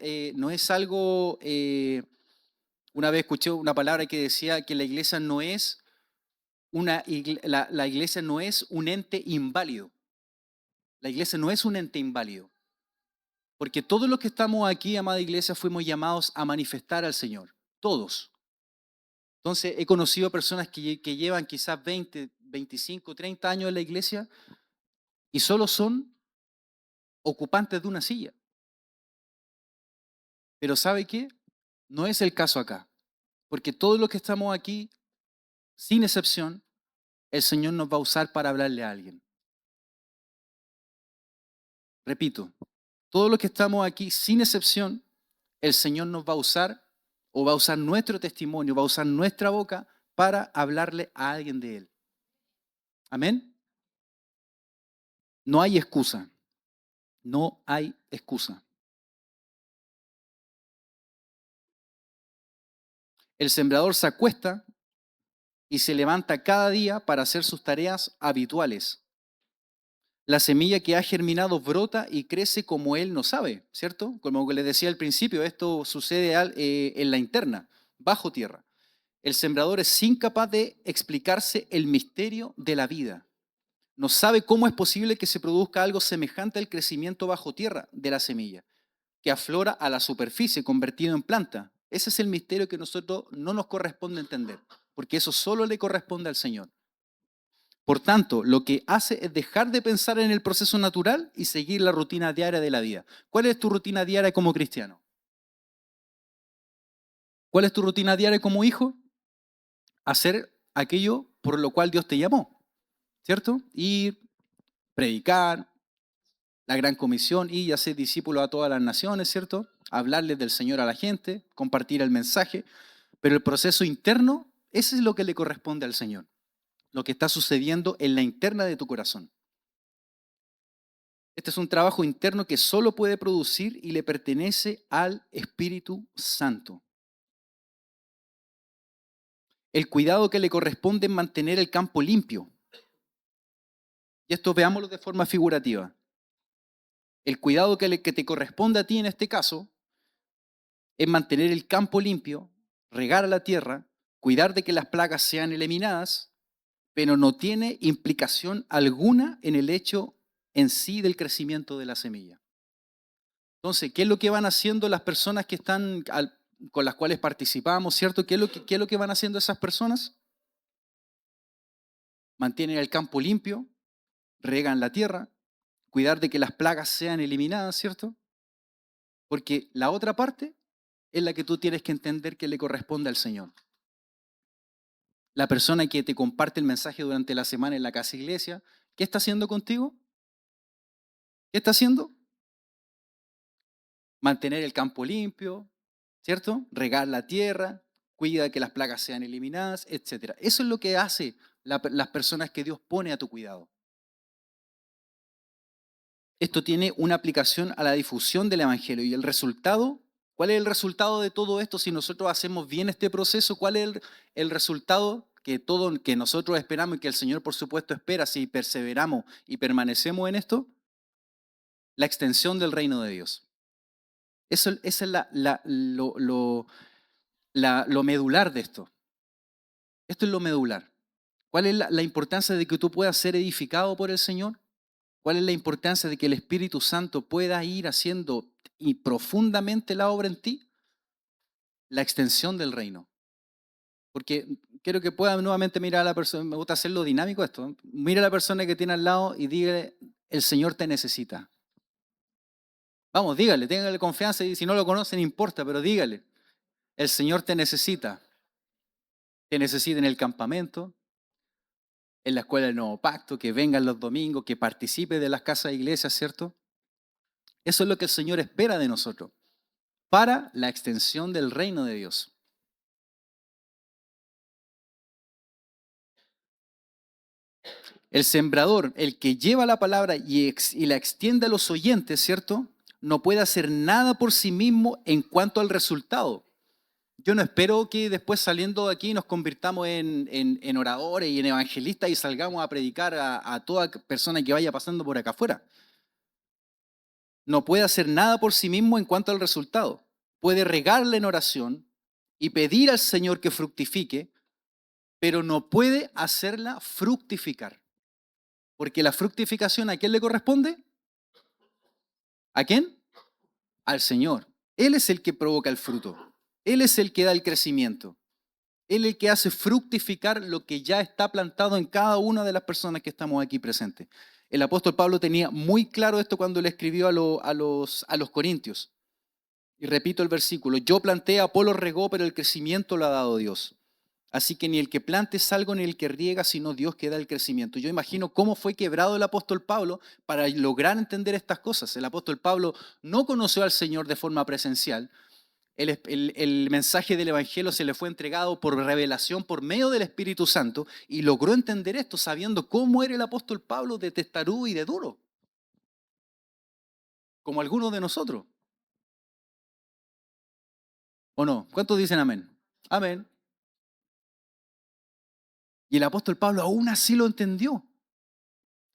una vez escuché una palabra que decía que la iglesia no es la iglesia no es un ente inválido. La iglesia no es un ente inválido. Porque todos los que estamos aquí, amada iglesia, fuimos llamados a manifestar al Señor. Todos. Entonces, he conocido personas que llevan quizás 20, 25, 30 años en la iglesia y solo son ocupantes de una silla. Pero ¿sabe qué? No es el caso acá. Porque todos los que estamos aquí, sin excepción, el Señor nos va a usar para hablarle a alguien. Repito, todos los que estamos aquí, sin excepción, el Señor nos va a usar o va a usar nuestro testimonio, va a usar nuestra boca para hablarle a alguien de Él. Amén. No hay excusa. No hay excusa. El sembrador se acuesta y se levanta cada día para hacer sus tareas habituales. La semilla que ha germinado brota y crece como él no sabe, ¿cierto? Como les decía al principio, esto sucede en la interna, bajo tierra. El sembrador es incapaz de explicarse el misterio de la vida. No sabe cómo es posible que se produzca algo semejante al crecimiento bajo tierra de la semilla, que aflora a la superficie, convertido en planta. Ese es el misterio que a nosotros no nos corresponde entender, porque eso solo le corresponde al Señor. Por tanto, lo que hace es dejar de pensar en el proceso natural y seguir la rutina diaria de la vida. ¿Cuál es tu rutina diaria como cristiano? ¿Cuál es tu rutina diaria como hijo? Hacer aquello por lo cual Dios te llamó, ¿cierto? Ir, predicar, la gran comisión y hacer discípulos a todas las naciones, ¿cierto? Hablarles del Señor a la gente, compartir el mensaje, pero el proceso interno, ese es lo que le corresponde al Señor, lo que está sucediendo en la interna de tu corazón. Este es un trabajo interno que solo puede producir y le pertenece al Espíritu Santo. El cuidado que le corresponde es mantener el campo limpio. Y esto veámoslo de forma figurativa. El cuidado que te corresponde a ti en este caso es mantener el campo limpio, regar a la tierra, cuidar de que las plagas sean eliminadas, pero no tiene implicación alguna en el hecho en sí del crecimiento de la semilla. Entonces, ¿qué es lo que van haciendo las personas que están con las cuales participamos, ¿cierto? ¿Qué es lo que van haciendo esas personas? Mantienen el campo limpio, regan la tierra, cuidar de que las plagas sean eliminadas, ¿cierto? Porque la otra parte es la que tú tienes que entender que le corresponde al Señor. La persona que te comparte el mensaje durante la semana en la casa iglesia, ¿qué está haciendo contigo? ¿Qué está haciendo? Mantener el campo limpio, ¿cierto? Regar la tierra, cuida de que las plagas sean eliminadas, etc. Eso es lo que hace las personas que Dios pone a tu cuidado. Esto tiene una aplicación a la difusión del Evangelio y el resultado, ¿cuál es el resultado de todo esto si nosotros hacemos bien este proceso? ¿Cuál es el resultado que nosotros esperamos y que el Señor por supuesto espera si perseveramos y permanecemos en esto? La extensión del reino de Dios. Esa es lo medular de esto. Esto es lo medular. ¿Cuál es la importancia de que tú puedas ser edificado por el Señor? ¿Cuál es la importancia de que el Espíritu Santo pueda ir haciendo y profundamente la obra en ti? La extensión del reino. Porque quiero que puedan nuevamente mirar a la persona, me gusta hacerlo dinámico esto, ¿eh? Mira a la persona que tiene al lado y dígale, el Señor te necesita. Vamos, dígale, téngale confianza y si no lo conocen, no importa, pero dígale, el Señor te necesita. Te necesita en el campamento, en la escuela del Nuevo Pacto, que vengan los domingos, que participe de las casas de iglesia, ¿cierto? Eso es lo que el Señor espera de nosotros, para la extensión del reino de Dios. El sembrador, el que lleva la palabra y la extiende a los oyentes, ¿cierto? No puede hacer nada por sí mismo en cuanto al resultado. Yo no espero que después saliendo de aquí nos convirtamos en oradores y en evangelistas y salgamos a predicar a toda persona que vaya pasando por acá afuera. No puede hacer nada por sí mismo en cuanto al resultado. Puede regarla en oración y pedir al Señor que fructifique, pero no puede hacerla fructificar. Porque la fructificación, ¿a quién le corresponde? ¿A quién? Al Señor. Él es el que provoca el fruto. Él es el que da el crecimiento. Él es el que hace fructificar lo que ya está plantado en cada una de las personas que estamos aquí presentes. El apóstol Pablo tenía muy claro esto cuando le escribió a los corintios. Y repito el versículo, yo planté, Apolo regó, pero el crecimiento lo ha dado Dios. Así que ni el que plante es algo ni el que riega, sino Dios que da el crecimiento. Yo imagino cómo fue quebrado el apóstol Pablo para lograr entender estas cosas. El apóstol Pablo no conoció al Señor de forma presencial, el mensaje del Evangelio se le fue entregado por revelación por medio del Espíritu Santo y logró entender esto sabiendo cómo era el apóstol Pablo de testarudo y de duro, como algunos de nosotros. ¿O no? ¿Cuántos dicen amén? Amén. Y el apóstol Pablo aún así lo entendió.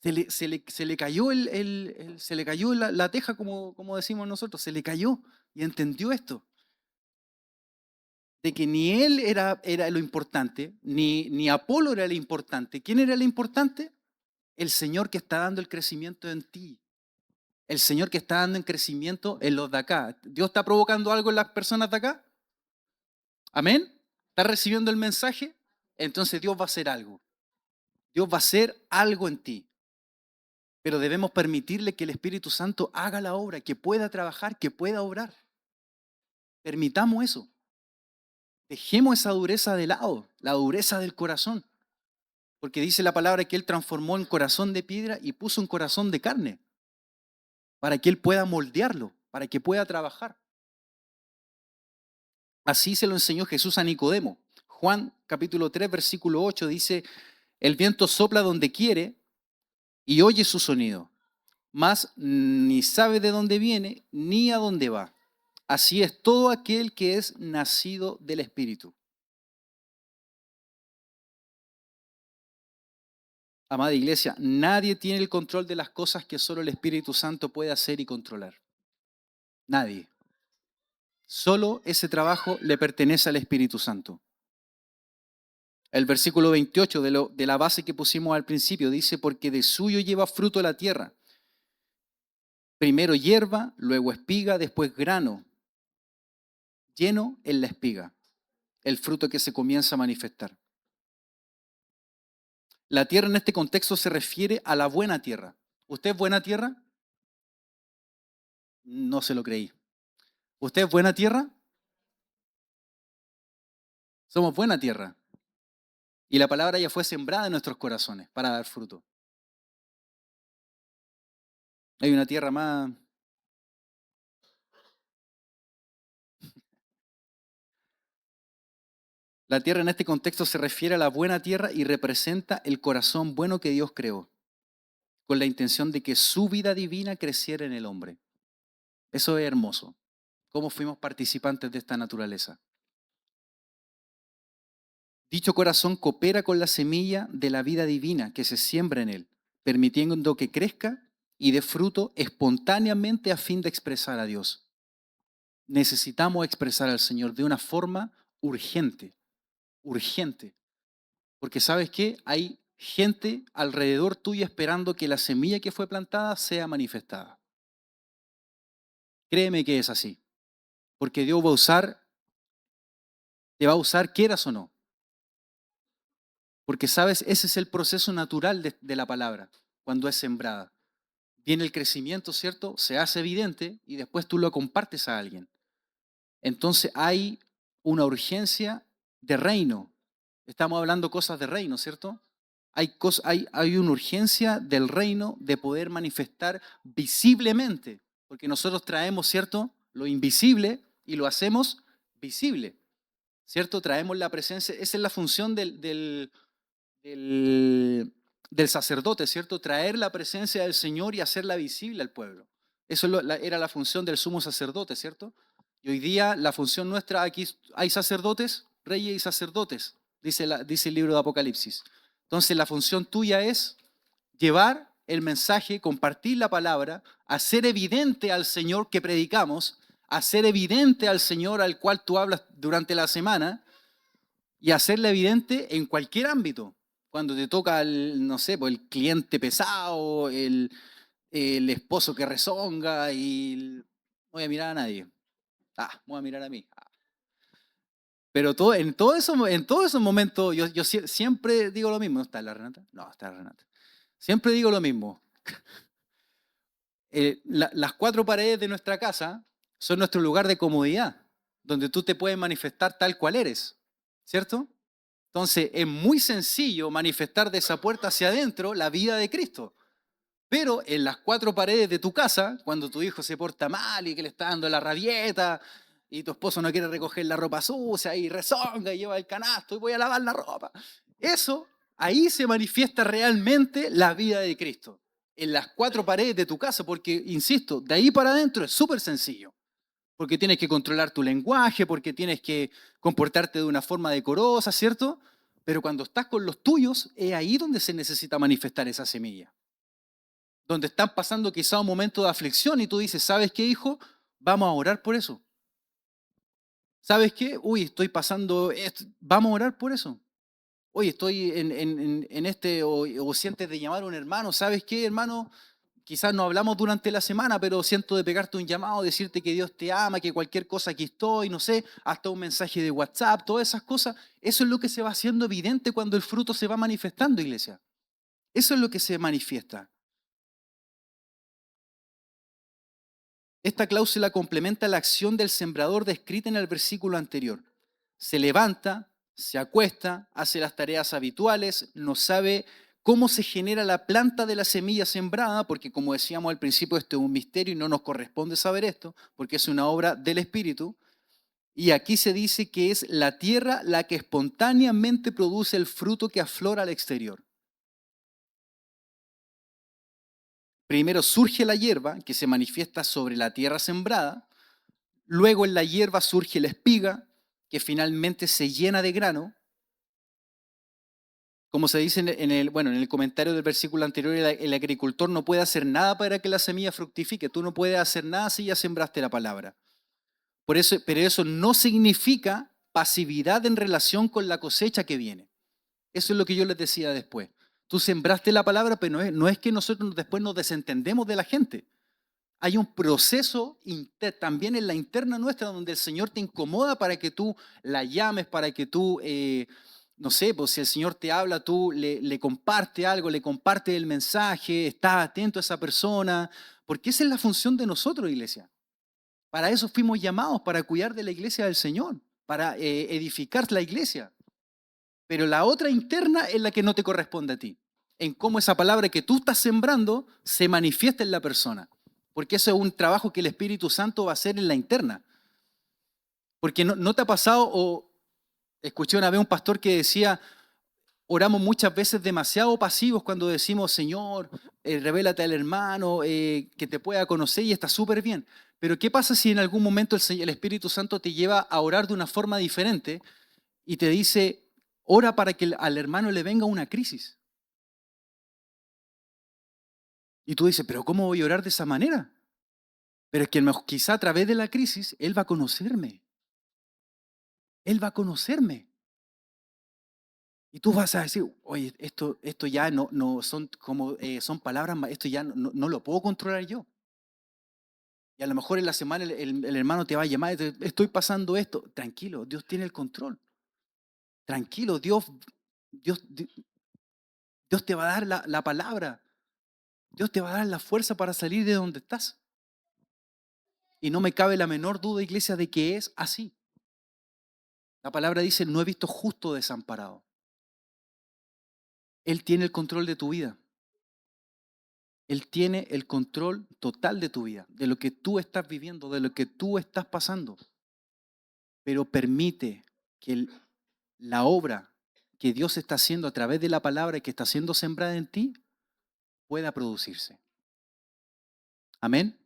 Se le cayó, se le cayó la teja, como decimos nosotros, se le cayó y entendió esto. De que ni él era lo importante, ni Apolo era lo importante. ¿Quién era lo importante? El Señor que está dando el crecimiento en ti. El Señor que está dando el crecimiento en los de acá. ¿Dios está provocando algo en las personas de acá? ¿Amén? ¿Está recibiendo el mensaje? Entonces Dios va a hacer algo. Dios va a hacer algo en ti. Pero debemos permitirle que el Espíritu Santo haga la obra, que pueda trabajar, que pueda obrar. Permitamos eso. Dejemos esa dureza de lado, la dureza del corazón. Porque dice la palabra que Él transformó un corazón de piedra y puso un corazón de carne. Para que Él pueda moldearlo, para que pueda trabajar. Así se lo enseñó Jesús a Nicodemo. Juan capítulo 3, versículo 8 dice, el viento sopla donde quiere y oye su sonido, mas ni sabe de dónde viene ni a dónde va. Así es todo aquel que es nacido del Espíritu. Amada iglesia, nadie tiene el control de las cosas que solo el Espíritu Santo puede hacer y controlar. Nadie. Solo ese trabajo le pertenece al Espíritu Santo. El versículo 28 de la base que pusimos al principio dice, porque de suyo lleva fruto la tierra. Primero hierba, luego espiga, después grano. Lleno en la espiga, el fruto que se comienza a manifestar. La tierra en este contexto se refiere a la buena tierra. ¿Usted es buena tierra? No se lo creí. ¿Usted es buena tierra? Somos buena tierra. Y la palabra ya fue sembrada en nuestros corazones para dar fruto. Hay una tierra más... La tierra en este contexto se refiere a la buena tierra y representa el corazón bueno que Dios creó, con la intención de que su vida divina creciera en el hombre. Eso es hermoso. ¿Cómo fuimos participantes de esta naturaleza? Dicho corazón coopera con la semilla de la vida divina que se siembra en él, permitiendo que crezca y dé fruto espontáneamente a fin de expresar a Dios. Necesitamos expresar al Señor de una forma urgente, urgente. Porque ¿sabes qué? Hay gente alrededor tuyo esperando que la semilla que fue plantada sea manifestada. Créeme que es así. Porque Dios te va a usar quieras o no. Porque, ¿sabes? Ese es el proceso natural de la palabra, cuando es sembrada. Viene el crecimiento, ¿cierto? Se hace evidente y después tú lo compartes a alguien. Entonces hay una urgencia de reino. Estamos hablando cosas de reino, ¿cierto? Hay una urgencia del reino de poder manifestar visiblemente, porque nosotros traemos, ¿cierto? Lo invisible y lo hacemos visible, ¿cierto? Traemos la presencia, esa es la función del sacerdote, ¿cierto? Traer la presencia del Señor y hacerla visible al pueblo. Eso era la función del sumo sacerdote, ¿cierto? Y hoy día la función nuestra, aquí hay sacerdotes, reyes y sacerdotes, dice el libro de Apocalipsis. Entonces la función tuya es llevar el mensaje, compartir la palabra, hacer evidente al Señor que predicamos, hacer evidente al Señor al cual tú hablas durante la semana y hacerle evidente en cualquier ámbito. Cuando te toca, no sé, pues el cliente pesado, el esposo que rezonga y no voy a mirar a nadie. Voy a mirar a mí. Pero en todos esos momentos yo siempre digo lo mismo. ¿No está la Renata? No, está la Renata. Siempre digo lo mismo. Las cuatro paredes de nuestra casa son nuestro lugar de comodidad, donde tú te puedes manifestar tal cual eres, ¿cierto? Entonces es muy sencillo manifestar de esa puerta hacia adentro la vida de Cristo. Pero en las cuatro paredes de tu casa, cuando tu hijo se porta mal y que le está dando la rabieta, y tu esposo no quiere recoger la ropa sucia y rezonga y lleva el canasto y voy a lavar la ropa. Eso, ahí se manifiesta realmente la vida de Cristo, en las cuatro paredes de tu casa, porque, insisto, de ahí para adentro es súper sencillo, porque tienes que controlar tu lenguaje, porque tienes que comportarte de una forma decorosa, ¿cierto? Pero cuando estás con los tuyos, es ahí donde se necesita manifestar esa semilla, donde están pasando quizá un momento de aflicción y tú dices, ¿sabes qué, hijo? Vamos a orar por eso. ¿Sabes qué? Uy, estoy pasando esto. Vamos a orar por eso. Oye, estoy en este, o sientes de llamar a un hermano. ¿Sabes qué, hermano? Quizás no hablamos durante la semana, pero siento de pegarte un llamado, decirte que Dios te ama, que cualquier cosa aquí estoy, no sé, hasta un mensaje de WhatsApp, todas esas cosas. Eso es lo que se va haciendo evidente cuando el fruto se va manifestando, iglesia. Eso es lo que se manifiesta. Esta cláusula complementa la acción del sembrador descrita en el versículo anterior. Se levanta, se acuesta, hace las tareas habituales, no sabe cómo se genera la planta de la semilla sembrada, porque como decíamos al principio, esto es un misterio y no nos corresponde saber esto, porque es una obra del Espíritu. Y aquí se dice que es la tierra la que espontáneamente produce el fruto que aflora al exterior. Primero surge la hierba, que se manifiesta sobre la tierra sembrada. Luego en la hierba surge la espiga, que finalmente se llena de grano. Como se dice en el comentario del versículo anterior, el agricultor no puede hacer nada para que la semilla fructifique. Tú no puedes hacer nada si ya sembraste la palabra. Pero eso no significa pasividad en relación con la cosecha que viene. Eso es lo que yo les decía después. Tú sembraste la palabra, pero no es que nosotros después nos desentendemos de la gente. Hay un proceso también en la interna nuestra donde el Señor te incomoda para que tú la llames, para que tú, no sé, pues si el Señor te habla, tú le compartes algo, le compartes el mensaje, estás atento a esa persona, porque esa es la función de nosotros, iglesia. Para eso fuimos llamados, para cuidar de la iglesia del Señor, para edificar la iglesia. Pero la otra interna es la que no te corresponde a ti, en cómo esa palabra que tú estás sembrando se manifiesta en la persona. Porque eso es un trabajo que el Espíritu Santo va a hacer en la interna. Porque no te ha pasado, o escuché una vez un pastor que decía, oramos muchas veces demasiado pasivos cuando decimos, Señor, revélate al hermano, que te pueda conocer y está súper bien. Pero ¿qué pasa si en algún momento el Espíritu Santo te lleva a orar de una forma diferente y te dice, ora para que al hermano le venga una crisis? Y tú dices, pero ¿cómo voy a orar de esa manera? Pero es que quizá a través de la crisis Él va a conocerme. Él va a conocerme. Y tú vas a decir, oye, esto ya no son como son palabras, esto ya no lo puedo controlar yo. Y a lo mejor en la semana el hermano te va a llamar y te estoy pasando esto. Tranquilo, Dios tiene el control. Tranquilo, Dios, Dios te va a dar la palabra. Dios te va a dar la fuerza para salir de donde estás. Y no me cabe la menor duda, iglesia, de que es así. La palabra dice, no he visto justo desamparado. Él tiene el control de tu vida. Él tiene el control total de tu vida, de lo que tú estás viviendo, de lo que tú estás pasando. Pero permite que la obra que Dios está haciendo a través de la palabra y que está siendo sembrada en ti pueda producirse. Amén.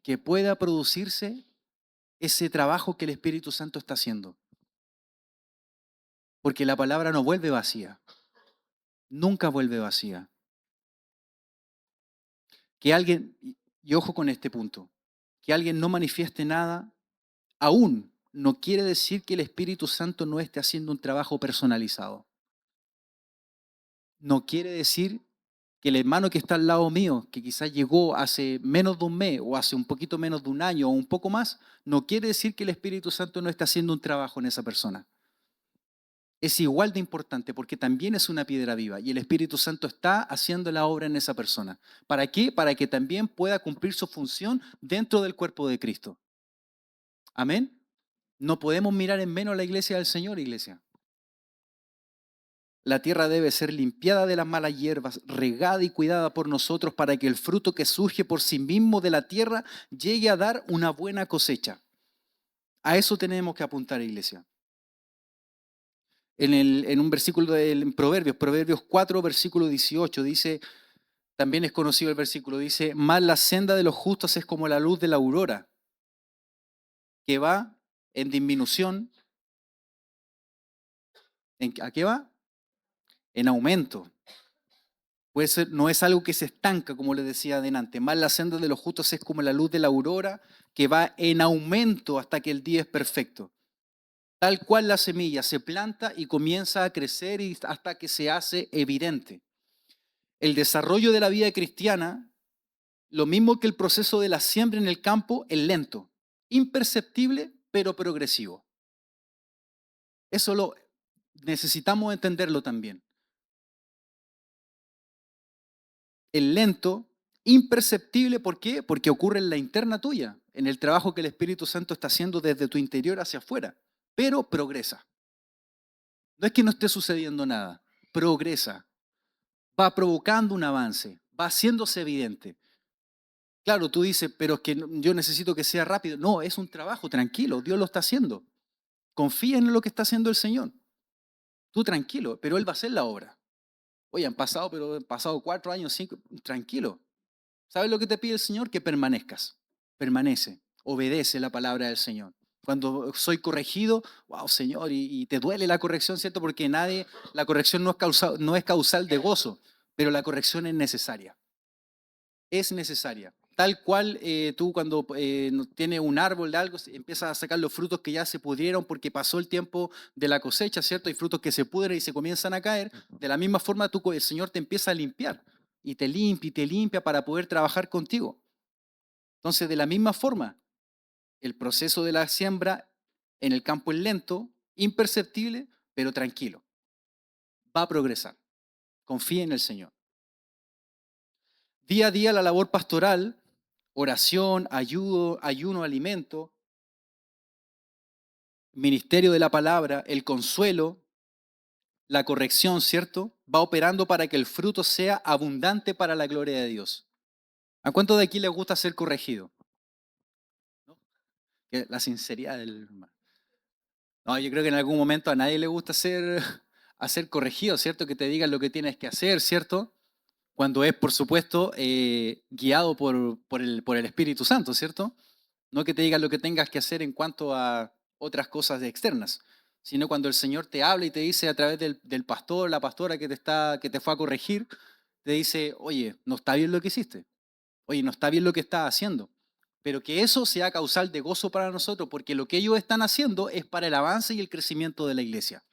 Que pueda producirse ese trabajo que el Espíritu Santo está haciendo. Porque la palabra no vuelve vacía. Nunca vuelve vacía. Que alguien, y ojo con este punto, que alguien no manifieste nada aún no quiere decir que el Espíritu Santo no esté haciendo un trabajo personalizado. No quiere decir que el hermano que está al lado mío, que quizás llegó hace menos de un mes o hace un poquito menos de un año o un poco más, no quiere decir que el Espíritu Santo no está haciendo un trabajo en esa persona. Es igual de importante porque también es una piedra viva y el Espíritu Santo está haciendo la obra en esa persona. ¿Para qué? Para que también pueda cumplir su función dentro del cuerpo de Cristo. Amén. No podemos mirar en menos a la iglesia del Señor, iglesia. La tierra debe ser limpiada de las malas hierbas, regada y cuidada por nosotros para que el fruto que surge por sí mismo de la tierra llegue a dar una buena cosecha. A eso tenemos que apuntar, iglesia. En un versículo en Proverbios 4, versículo 18, dice, también es conocido el versículo, dice, más la senda de los justos es como la luz de la aurora, que va en disminución. ¿A qué va? En aumento. Puede ser, no es algo que se estanca, como les decía adelante. Más la senda de los justos es como la luz de la aurora, que va en aumento hasta que el día es perfecto. Tal cual la semilla se planta y comienza a crecer y hasta que se hace evidente. El desarrollo de la vida cristiana, lo mismo que el proceso de la siembra en el campo, es lento, imperceptible, pero progresivo. Eso lo necesitamos entenderlo también. El lento, imperceptible, ¿por qué? Porque ocurre en la interna tuya, en el trabajo que el Espíritu Santo está haciendo desde tu interior hacia afuera, pero progresa. No es que no esté sucediendo nada, progresa, va provocando un avance, va haciéndose evidente. Claro, tú dices, pero es que yo necesito que sea rápido. No, es un trabajo, tranquilo, Dios lo está haciendo. Confía en lo que está haciendo el Señor. Tú tranquilo, pero Él va a hacer la obra. Oye, han pasado 4 años, 5, tranquilo. ¿Sabes lo que te pide el Señor? Que permanezcas. Permanece, obedece la palabra del Señor. Cuando soy corregido, wow, Señor, y te duele la corrección, ¿cierto? Porque la corrección no es causal de gozo, pero la corrección es necesaria. Es necesaria. Tal cual tú cuando tienes un árbol de algo, empiezas a sacar los frutos que ya se pudrieron porque pasó el tiempo de la cosecha, ¿cierto? Hay frutos que se pudren y se comienzan a caer. De la misma forma, el Señor te empieza a limpiar y te limpia para poder trabajar contigo. Entonces, de la misma forma, el proceso de la siembra en el campo es lento, imperceptible, pero tranquilo. Va a progresar. Confía en el Señor. Día a día la labor pastoral, oración, ayuno, alimento, ministerio de la palabra, el consuelo, la corrección, ¿cierto? Va operando para que el fruto sea abundante para la gloria de Dios. ¿A cuánto de aquí les gusta ser corregido? ¿No? La sinceridad del hermano. No, yo creo que en algún momento a nadie le gusta ser corregido, ¿cierto? Que te digan lo que tienes que hacer, ¿cierto? Cuando es, por supuesto, guiado por el Espíritu Santo, ¿cierto? No que te digan lo que tengas que hacer en cuanto a otras cosas externas, sino cuando el Señor te habla y te dice a través del pastor, la pastora que te fue a corregir, te dice, oye, no está bien lo que hiciste, oye, no está bien lo que estás haciendo, pero que eso sea causal de gozo para nosotros, porque lo que ellos están haciendo es para el avance y el crecimiento de la iglesia,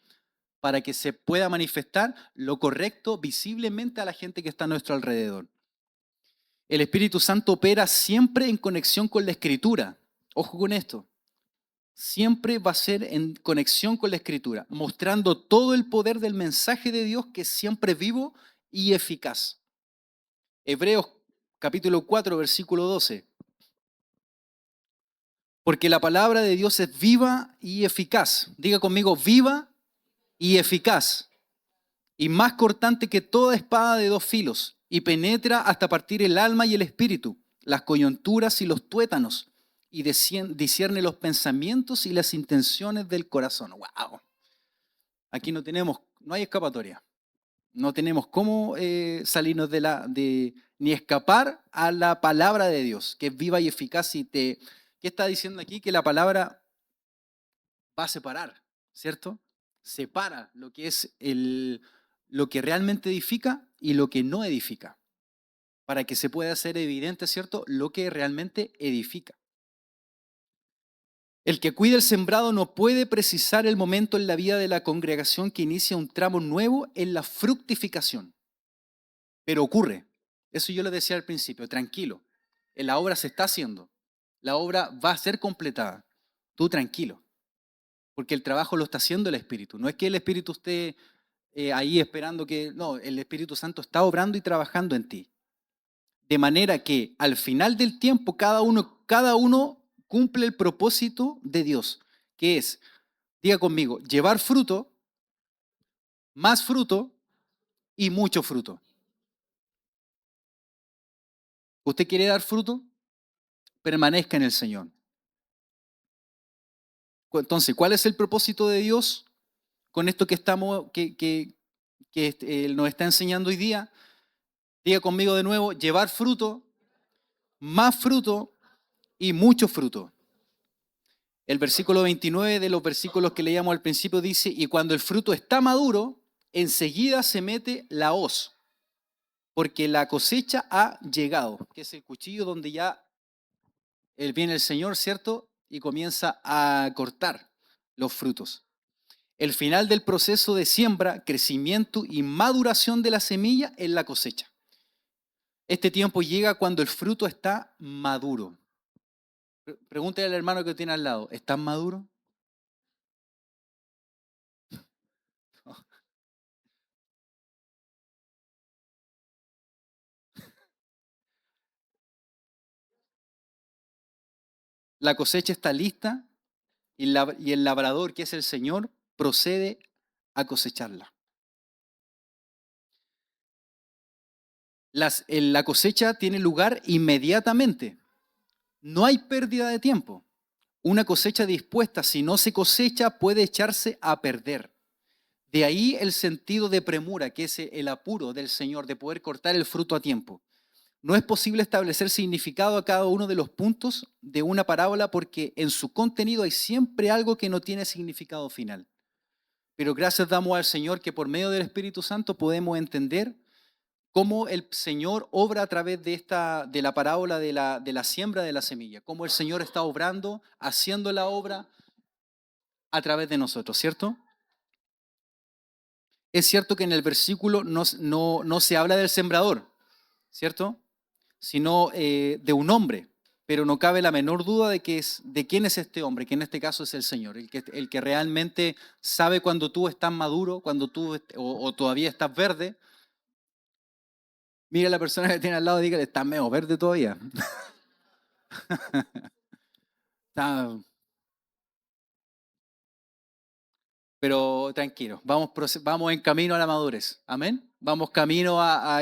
para que se pueda manifestar lo correcto visiblemente a la gente que está a nuestro alrededor. El Espíritu Santo opera siempre en conexión con la Escritura. Ojo con esto. Siempre va a ser en conexión con la Escritura, mostrando todo el poder del mensaje de Dios que es siempre vivo y eficaz. Hebreos capítulo 4, versículo 12. Porque la palabra de Dios es viva y eficaz. Diga conmigo, viva y eficaz. Y más cortante que toda espada de 2 filos. Y penetra hasta partir el alma y el espíritu, las coyunturas y los tuétanos. Y discierne los pensamientos y las intenciones del corazón. ¡Wow! Aquí no hay escapatoria. No tenemos cómo salirnos ni escapar a la palabra de Dios, que es viva y eficaz. ¿Qué está diciendo aquí? Que la palabra va a separar, ¿cierto? Separa lo que es lo que realmente edifica y lo que no edifica, para que se pueda hacer evidente, ¿cierto? Lo que realmente edifica. El que cuida el sembrado no puede precisar el momento en la vida de la congregación que inicia un tramo nuevo en la fructificación. Pero ocurre. Eso yo le decía al principio, tranquilo. La obra se está haciendo. La obra va a ser completada. Tú tranquilo. Porque el trabajo lo está haciendo el Espíritu. No es que el Espíritu esté ahí esperando que... No, el Espíritu Santo está obrando y trabajando en ti. De manera que al final del tiempo cada uno cumple el propósito de Dios, que es, diga conmigo, llevar fruto, más fruto y mucho fruto. ¿Usted quiere dar fruto? Permanezca en el Señor. Entonces, ¿cuál es el propósito de Dios con esto que Él nos está enseñando hoy día? Diga conmigo de nuevo: llevar fruto, más fruto y mucho fruto. El versículo 29 de los versículos que leíamos al principio dice: y cuando el fruto está maduro, enseguida se mete la hoz, porque la cosecha ha llegado, que es el cuchillo donde ya viene el Señor, ¿cierto? Y comienza a cortar los frutos. El final del proceso de siembra, crecimiento y maduración de la semilla es la cosecha. Este tiempo llega cuando el fruto está maduro. Pregúntale al hermano que tiene al lado: ¿estás maduro? La cosecha está lista y el labrador, que es el Señor, procede a cosecharla. La cosecha tiene lugar inmediatamente. No hay pérdida de tiempo. Una cosecha dispuesta, si no se cosecha, puede echarse a perder. De ahí el sentido de premura, que es el apuro del Señor de poder cortar el fruto a tiempo. No es posible establecer significado a cada uno de los puntos de una parábola porque en su contenido hay siempre algo que no tiene significado final. Pero gracias damos al Señor que por medio del Espíritu Santo podemos entender cómo el Señor obra a través de la parábola de la siembra de la semilla, cómo el Señor está obrando, haciendo la obra a través de nosotros, ¿cierto? Es cierto que en el versículo no se habla del sembrador, ¿cierto? Sino de un hombre, pero no cabe la menor duda de quién es este hombre, que en este caso es el Señor, el que realmente sabe cuando tú estás maduro, cuando tú o todavía estás verde. Mira a la persona que tiene al lado y dígale: estás medio verde todavía. Está- pero tranquilo, vamos en camino a la madurez. Amén. Vamos camino a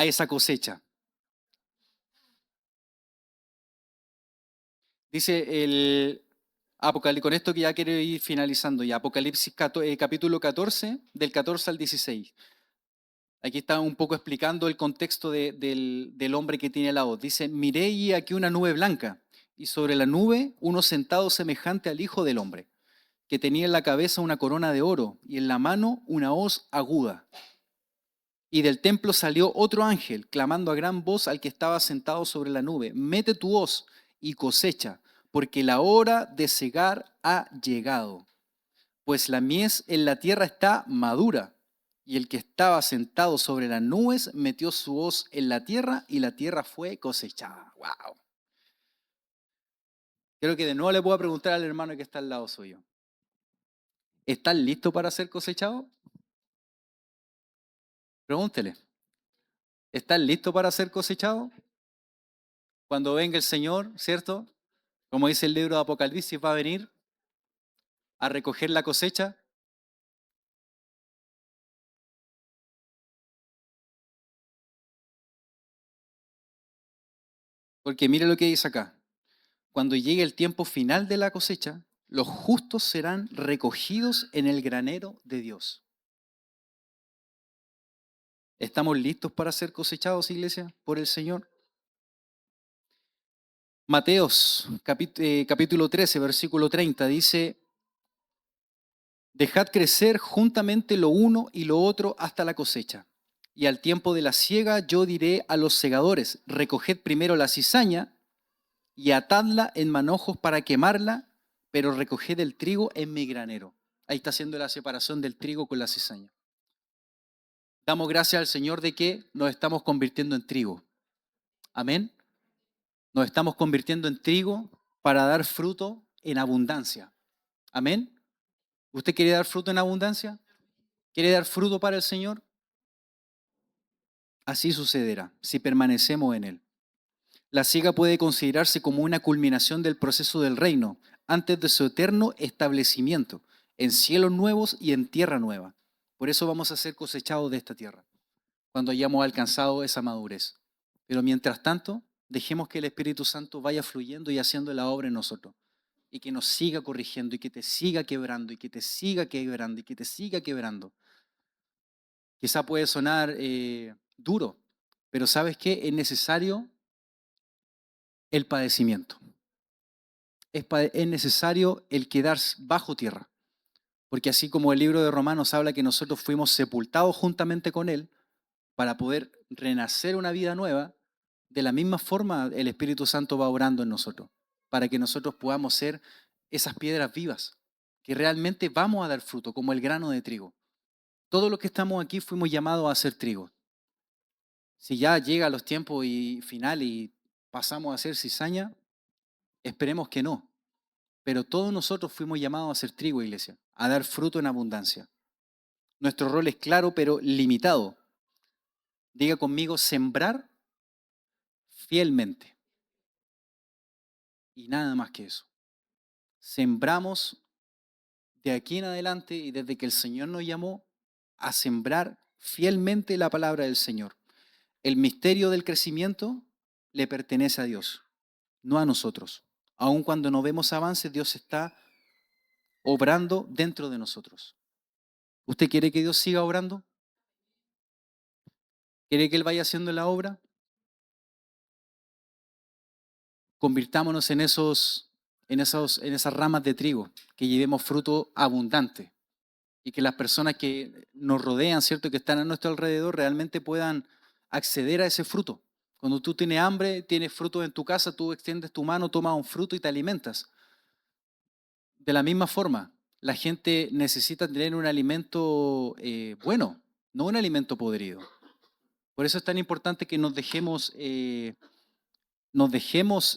esa cosecha. Dice el Apocalipsis, con esto que ya quiero ir finalizando ya, Apocalipsis capítulo 14, del 14 al 16. Aquí está un poco explicando el contexto del hombre que tiene la hoz. Dice: miré y aquí una nube blanca, y sobre la nube uno sentado semejante al Hijo del Hombre, que tenía en la cabeza una corona de oro y en la mano una hoz aguda. Y del templo salió otro ángel, clamando a gran voz al que estaba sentado sobre la nube: mete tu hoz y cosecha, porque la hora de segar ha llegado, pues la mies en la tierra está madura. Y el que estaba sentado sobre las nubes metió su hoz en la tierra y la tierra fue cosechada. ¡Wow! Creo que de nuevo le puedo preguntar al hermano que está al lado suyo: ¿estás listo para ser cosechado? Pregúntele: ¿estás listo para ser cosechado? Cuando venga el Señor, ¿cierto? Como dice el libro de Apocalipsis, va a venir a recoger la cosecha. Porque mire lo que dice acá: cuando llegue el tiempo final de la cosecha, los justos serán recogidos en el granero de Dios. ¿Estamos listos para ser cosechados, iglesia, por el Señor? Mateos capítulo 13, versículo 30 dice: dejad crecer juntamente lo uno y lo otro hasta la cosecha. Y al tiempo de la siega yo diré a los segadores: recoged primero la cizaña y atadla en manojos para quemarla, pero recoged el trigo en mi granero. Ahí está haciendo la separación del trigo con la cizaña. Damos gracias al Señor de que nos estamos convirtiendo en trigo. Amén. Nos estamos convirtiendo en trigo para dar fruto en abundancia. Amén. ¿Usted quiere dar fruto en abundancia? ¿Quiere dar fruto para el Señor? Así sucederá si permanecemos en Él. La siega puede considerarse como una culminación del proceso del reino, antes de su eterno establecimiento, en cielos nuevos y en tierra nueva. Por eso vamos a ser cosechados de esta tierra, cuando hayamos alcanzado esa madurez. Pero mientras tanto, dejemos que el Espíritu Santo vaya fluyendo y haciendo la obra en nosotros. y que nos siga corrigiendo y que te siga quebrando y que te siga quebrando y que te siga quebrando. Quizá puede sonar duro, pero ¿sabes qué? Es necesario el padecimiento. Es necesario el quedar bajo tierra. Porque así como el libro de Romanos habla que nosotros fuimos sepultados juntamente con Él para poder renacer una vida nueva, de la misma forma el Espíritu Santo va orando en nosotros, para que nosotros podamos ser esas piedras vivas, que realmente vamos a dar fruto, como el grano de trigo. Todos los que estamos aquí fuimos llamados a ser trigo. Si ya llega los tiempos y final y pasamos a ser cizaña, esperemos que no. Pero todos nosotros fuimos llamados a ser trigo, iglesia, a dar fruto en abundancia. Nuestro rol es claro, pero limitado. Diga conmigo, sembrar fielmente. Y nada más que eso. Sembramos de aquí en adelante y desde que el Señor nos llamó a sembrar fielmente la palabra del Señor. El misterio del crecimiento le pertenece a Dios, no a nosotros. Aun cuando no vemos avances, Dios está obrando dentro de nosotros. ¿Usted quiere que Dios siga obrando? ¿Quiere que Él vaya haciendo la obra? Convirtámonos en esas ramas de trigo, que llevemos fruto abundante y que las personas que nos rodean, ¿cierto?, que están a nuestro alrededor, realmente puedan acceder a ese fruto. Cuando tú tienes hambre, tienes fruto en tu casa, tú extiendes tu mano, tomas un fruto y te alimentas. De la misma forma, la gente necesita tener un alimento bueno, no un alimento podrido. Por eso es tan importante que nos dejemos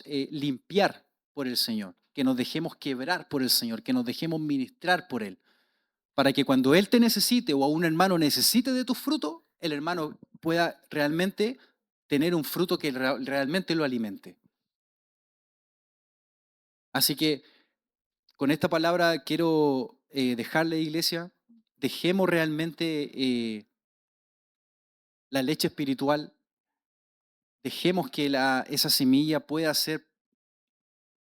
limpiar por el Señor, que nos dejemos quebrar por el Señor, que nos dejemos ministrar por Él, para que cuando Él te necesite o a un hermano necesite de tus frutos, el hermano pueda realmente tener un fruto que realmente lo alimente. Así que con esta palabra quiero dejarle, iglesia, dejemos realmente la leche espiritual, dejemos que esa semilla pueda ser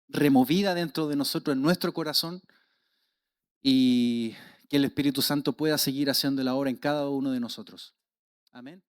removida dentro de nosotros, en nuestro corazón, y que el Espíritu Santo pueda seguir haciendo la obra en cada uno de nosotros. Amén.